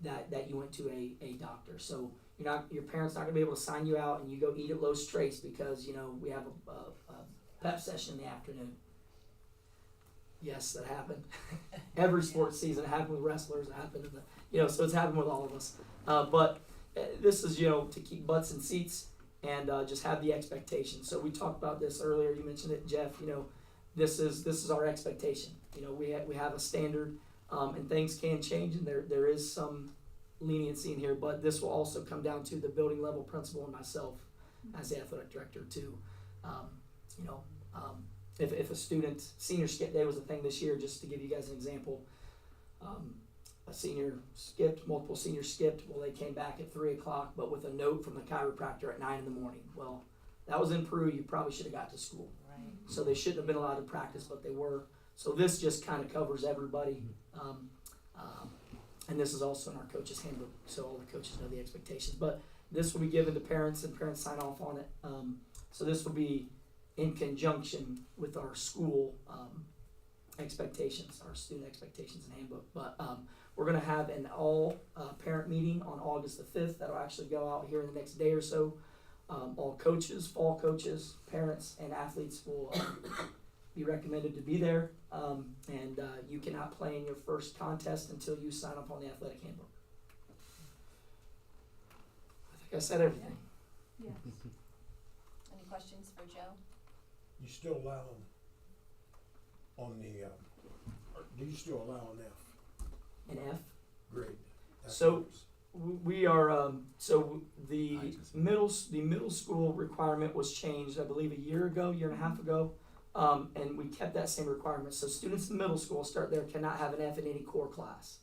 that you went to a doctor. So your parents not gonna be able to sign you out and you go eat at Lowe's Trace because we have a pep session in the afternoon. Yes, that happened. Every sports season, it happened with wrestlers. It happened so it's happened with all of us. But this is to keep butts in seats. And just have the expectation. So we talked about this earlier. You mentioned it, Jeff. This is our expectation. We have a standard, and things can change, and there is some leniency in here. But this will also come down to the building level principal and myself as the athletic director too. If a student, senior skip day was a thing this year. Just to give you guys an example. A senior skipped, multiple seniors skipped. Well, they came back at 3:00, but with a note from the chiropractor at 9 a.m. Well, that was in Peru. You probably should have got to school. Right. So they shouldn't have been allowed to practice, but they were. So this just kind of covers everybody. And this is also in our coaches handbook, so all the coaches know the expectations. But this will be given to parents, and parents sign off on it. So this will be in conjunction with our school expectations, our student expectations and handbook. But we're going to have an all parent meeting on August the 5th. That'll actually go out here in the next day or so. All coaches, fall coaches, parents, and athletes will be recommended to be there. And you cannot play in your first contest until you sign up on the athletic handbook. I think I said everything. Yes. Any questions for Joe? You still allow them on the, do you still allow an F An F. grade? So, we are so the IHS. middle school requirement was changed, I believe, a year and a half ago, and we kept that same requirement. So students in middle school start there cannot have an F in any core class.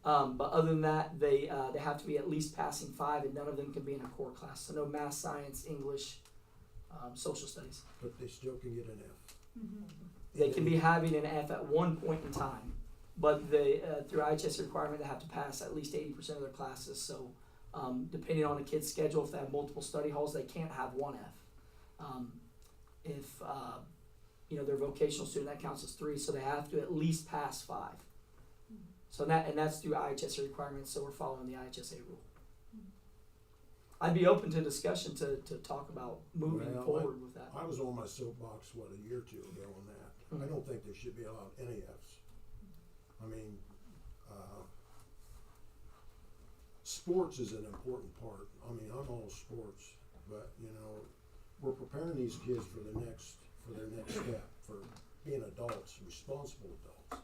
But other than that, they have to be at least passing 5, and none of them can be in a core class. So no math, science, English, social studies. But they still can get an F. They can be having an F at one point in time, but they through IHS requirement they have to pass at least 80% of their classes. So depending on the kid's schedule, if they have multiple study halls, they can't have one F. If they're a vocational student, that counts as 3, so they have to at least pass 5. So that's through IHSA requirements, so we're following the IHSA rule. I'd be open to discussion to talk about moving Well, forward with that. I was on my soapbox, a year or two ago on that. I don't think they should be allowed any Fs. I mean, sports is an important part. I mean, I'm all sports, but we're preparing these kids for their next step, for being adults, responsible adults.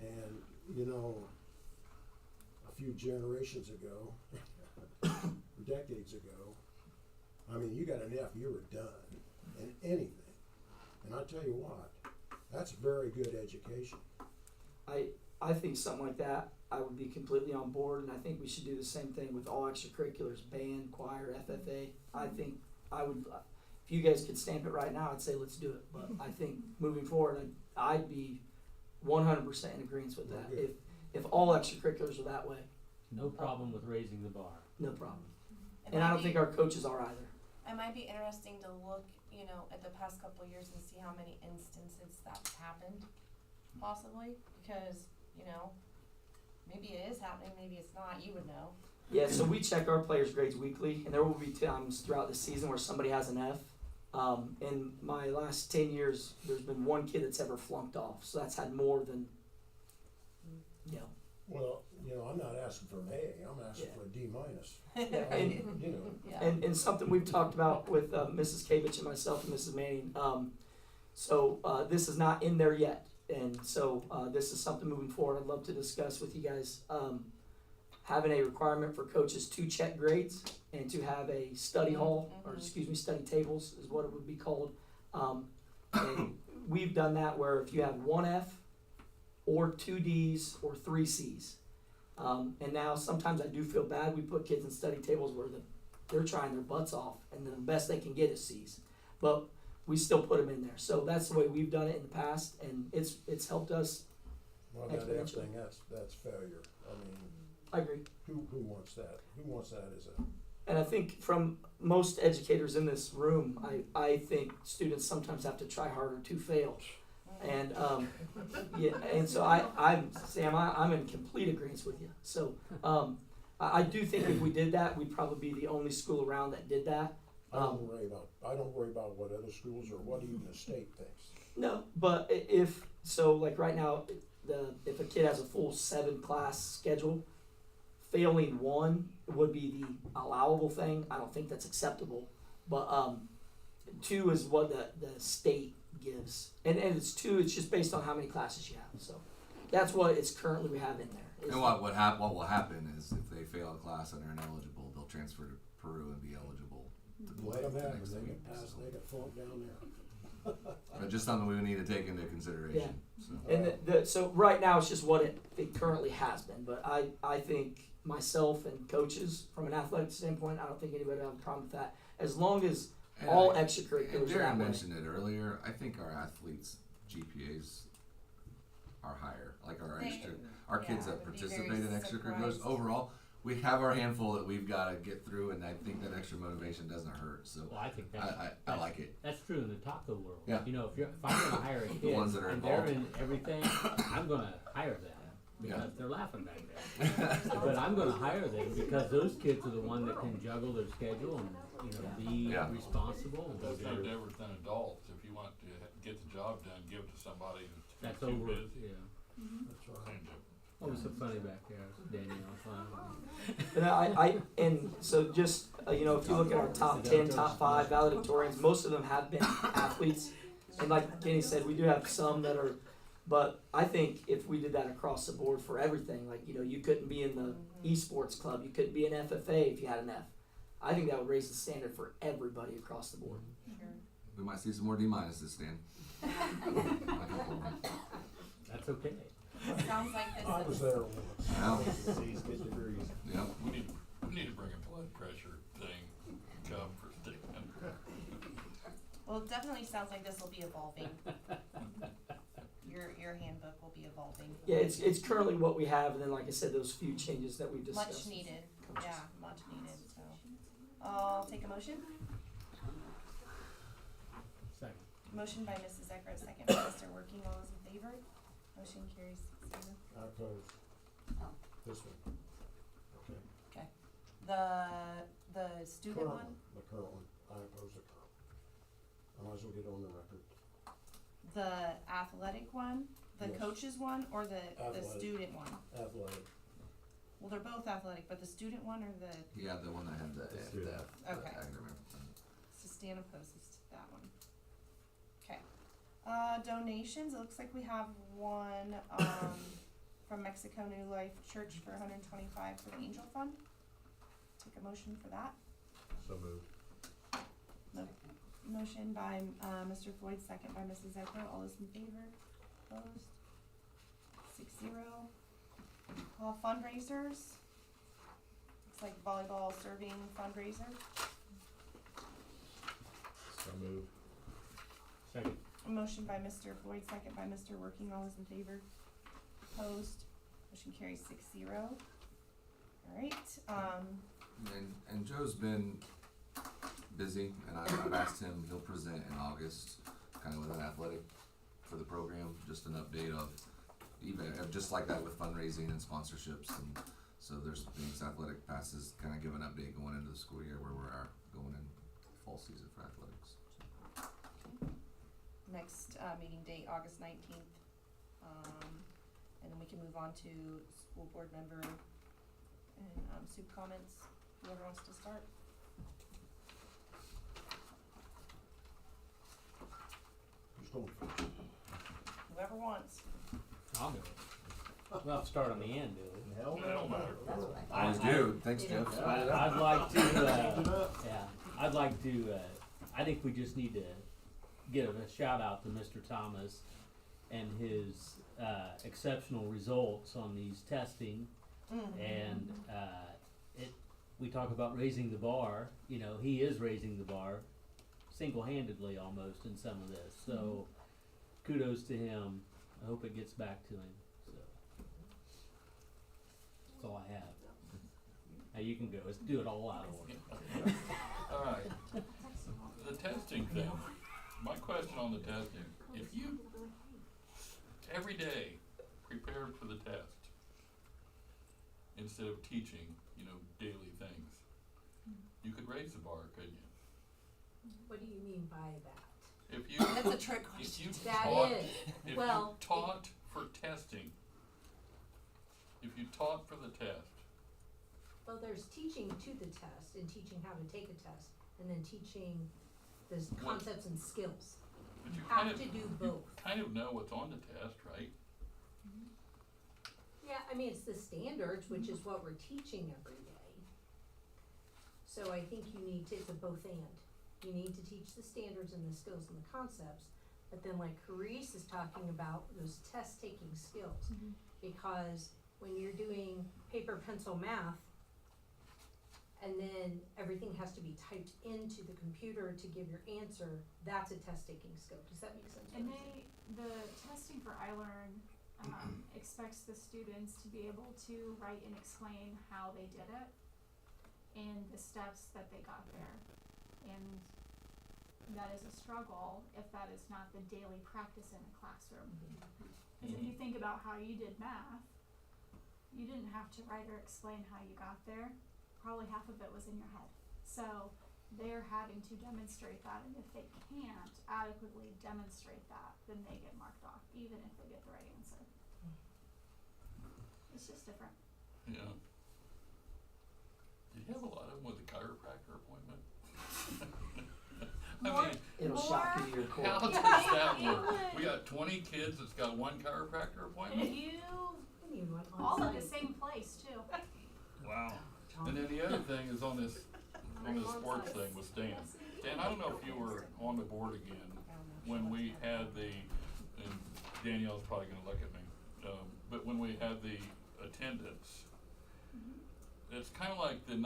And a few generations ago, decades ago, I mean, you got an F, you were done in anything. And I tell you what, that's very good education. I think something like that, I would be completely on board, and I think we should do the same thing with all extracurriculars, band, choir, FFA. I think I would, if you guys could stamp it right now, I'd say let's do it. But I think moving forward, I'd be 100% in agreement with that. Okay. If all extracurriculars are that way, No problem with raising the bar. no problem. It And I might don't be- think our coaches are either. It might be interesting to look, at the past couple of years and see how many instances that's happened, possibly, because, maybe it is happening, maybe it's not, you would know. Yeah, so we check our players' grades weekly, and there will be times throughout the season where somebody has an F. In my last 10 years, there's been one kid that's ever flunked off, so that's had more than, Well, I'm not asking for an A, I'm asking Yeah. for a D minus. And, Yeah. and something we've talked about with Mrs. Kavich and myself and Mrs. Manning. So this is not in there yet, and so this is something moving forward I'd love to discuss with you guys. Having a requirement for coaches to check grades and to have a study hall, or study tables is what it would be called. And we've done that where if you have one F or 2 Ds or 3 Cs. And now sometimes I do feel bad. We put kids in study tables where they're trying their butts off, and the best they can get is Cs. But we still put them in there. So that's the way we've done it in the past, and it's helped us. Well, that F Exponential. thing, that's failure. I mean, I agree. who wants that? Who wants that as a, And I think from most educators in this room, I think students sometimes have to try harder to fail. And and so I'm Sam, I'm in complete agreement with you. So I do think if we did that, we'd probably be the only school around that did that. I don't worry about what other schools or what even the state thinks. No, but if so, like right now, if a kid has a full 7-class schedule, failing one would be the allowable thing. I don't think that's acceptable, but 2 is what the state gives, and it's 2. It's just based on how many classes you have. So that's what it's currently we have in there. And what will happen is if they fail a class and are ineligible, they'll transfer to Peru and be eligible to play Let them the have it, next they week. get passed, they get flunked down there. But just something we would need to take into consideration. So. And so right now it's just what it currently has been. But I think myself and coaches from an athletic standpoint, I don't think anybody will have a problem with that as long as And all I- extracurriculars And are that Darren way. mentioned it earlier. I think our athletes' GPAs are higher. Like our They- our kids yeah, that I would be participate very in extracurriculars surprised. overall, we have our handful that we've got to get through, and I think that extra motivation doesn't hurt. So Well, I think that's, I like it. that's true in the taco world. Yeah. You know, if I'm gonna hire a kid ones that are and they're involved. in everything, I'm gonna hire them because Yeah. they're laughing back there. But I'm gonna hire them because those kids are the one that can juggle their schedule and, you know, be Yeah. responsible. That's no They're- different than adults. If you want to get the job done, give it to somebody That's too over, busy. yeah. That's right. Same difference. What was so funny back there, Danielle? But I and so just you know, if you look at our top 10, top 5 valedictorians, most of them have been athletes, and like Kenny said, we do have some that are. But I think if we did that across the board for everything, like you know, you couldn't be in the esports club, you couldn't be an FFA if you had an F. I think that would raise the standard for everybody across the board. We might see some more D minuses, Stan. That's okay. Sounds like I was this is, there once. Yeah. Disease, get degrees. Yeah. We need to bring a blood pressure thing, come for Stan. well, it definitely sounds like this will be evolving. Your handbook will be evolving. Yeah, it's currently what we have, and then like I said, those few changes that we've discussed. Much needed, yeah, much needed, so. I'll take a motion. Second. Motion by Mrs. Eckert, second by Mr. Working, all those in favor? Motion carries 6-0. I oppose this one. Okay. The student Current one, The current one, I oppose the current. I might as well get on the record. the athletic one, the Yes. coaches one, or the Athletic. student one? Athletic. Well, they're both athletic, but the student one or the, Yeah, the one that had the Let's do that. Okay. acronym. so Stan opposes to that one. Okay. Donations, it looks like we have one, from Mexico New Life Church for $125 for the Angel Fund. Take a motion for that. So moved. Motion by, Mr. Floyd, second by Mrs. Eckler, all those in favor, opposed? 6-0. Fundraisers. Looks like volleyball serving fundraiser. So moved. Second. Motion by Mr. Floyd, second by Mr. Working, all those in favor, opposed? Motion carries 6-0. Alright, And Joe's been busy, and I've asked him, he'll present in August, kind of with an athletic for the program, just an update of even, just like that with fundraising and sponsorships, and so there's things athletic passes, kind of give an update going into the school year where we are going in fall season for athletics. next, meeting date, August 19th. And then we can move on to school board member and, soup comments, whoever wants to start. Who's going first? Whoever wants. I'll go. Well, start on the end, do it. Hell It don't matter. Always do, thanks Jeff. I'd like to, yeah, I'd like to, I think we just need to give a shout out to Mr. Thomas and his, exceptional results on these testing. And, we talk about raising the bar, you know, he is raising the bar single-handedly almost in some of this, so kudos to him. I hope it gets back to him, so. That's all I have. Now you can go, let's do it all out of order. All right. The testing thing, my question on the testing, if you every day prepared for the test instead of teaching, you know, daily things, you could raise the bar, couldn't you? What do you mean by that? If you That's a trick if question. you That taught is, if well, you taught for testing, if you taught for the test, well, there's teaching to the test and teaching how to take a test, and then teaching the What? concepts and skills. but you Have kind of to do you both. kind of know what's on the test, right? Yeah, I mean, it's the standards, which is what we're teaching every day. So I think you need to, it's a both and. You need to teach the standards and the skills and the concepts, but then like Carice is talking about those test-taking skills. Because when you're doing paper, pencil, math, and then everything has to be typed into the computer to give your answer, that's a test-taking skill. Does that make sense? And the testing for iLearn, expects the students to be able to write and explain how they did it and the steps that they got there. And that is a struggle if that is not the daily practice in a classroom. Because if you think about how you did math, you didn't have to write or explain how you got there. Probably half of it was in your head. So they're having to demonstrate that, and if they can't adequately demonstrate that, then they get marked off, even if they get the right answer. It's just different. Yeah. Do you have a lot of them with a chiropractor appointment? I mean, It'll shock you to your core. how does that work? We got 20 kids that's got one chiropractor appointment? All at the same place too. Wow. And then the other thing is on this sports thing with Stan. Stan, I don't know if you were on the board again when we had and Danielle's probably gonna look at me, but when we had the attendance, it's kinda like the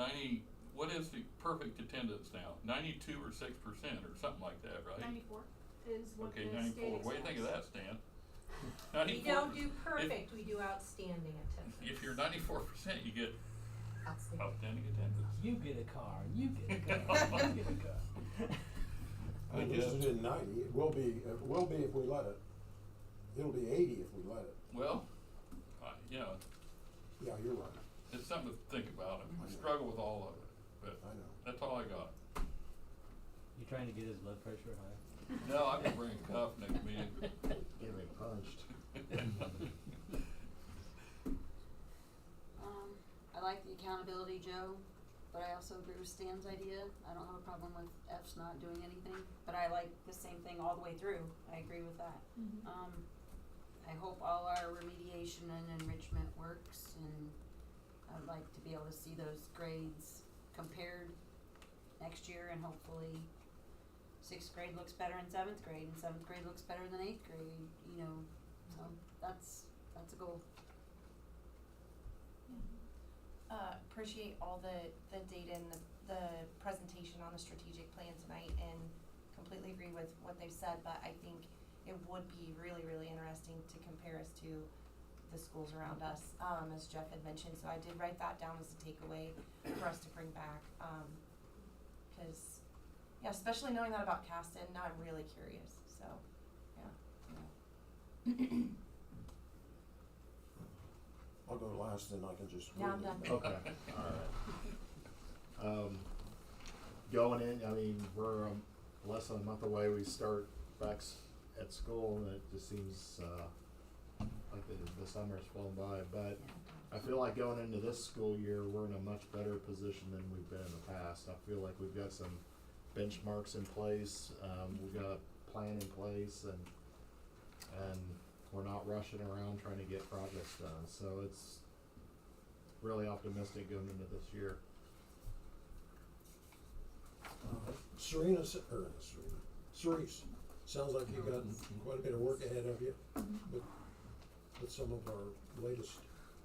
what is the perfect attendance now? 92 or 6% or something like that, right? 94 is what Okay, the 94. state What do you think of accepts. that, Stan? We 94. don't do perfect, we do outstanding attendance. If you're 94%, you get Outstanding. outstanding attendance. You get a car, you get a car, you get a car. I mean, this is in 90. It will be if we let it. It'll be 80 if we let it. Well, Yeah, you're right. it's something to think about. I mean, we struggle with all of it, but I know. that's all I got. You trying to get his blood pressure high? No, I'm gonna bring a cuff next meeting. Get me punched. I like the accountability, Joe, but I also agree with Stan's idea. I don't have a problem with F's not doing anything, but I like the same thing all the way through. I agree with that. I hope all our remediation and enrichment works, and I'd like to be able to see those grades compared next year, and hopefully 6th grade looks better in 7th grade, and 7th grade looks better than 8th grade, so that's a goal. Appreciate all the data and the presentation on the strategic plan tonight, and completely agree with what they've said, but I think it would be really, really interesting to compare us to the schools around us, as Jeff had mentioned, so I did write that down as a takeaway for us to bring back, cause, yeah, especially knowing that about Caston, now I'm really curious, so, yeah. I'll go last, then I can just. Yeah, I'm read it. done. Okay, alright. Going in, I mean, we're less than a month away, we start back at school, and it just seems, like the summer's flown by, but I feel like going into this school year, we're in a much better position than we've been in the past. I feel like we've got some benchmarks in place, we've got a plan in place, and we're not rushing around trying to get projects done, so it's really optimistic going into this year. Cerise, sounds like you got quite a bit of work ahead of you with some of our latest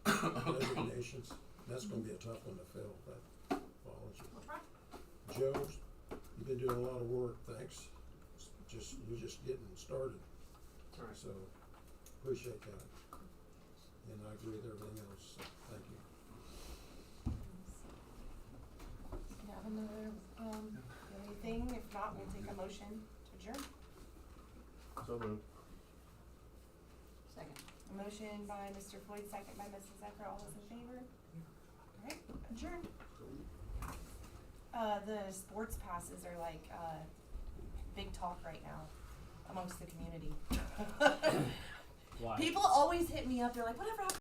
resignations. That's gonna be a tough one to fill, that follows you. We'll try. Joe, you've been doing a lot of work, thanks. You're just getting started, That's right. so appreciate that. And I agree with everything else, so thank you. Do you have another, anything? If not, we'll take a motion to adjourn. So moved. Second. A motion by Mr. Floyd, second by Mrs. Ecker, all those in favor? Alright, adjourned. The sports passes are like, big talk right now amongst the community. Why? People always hit me up, they're like, whatever happened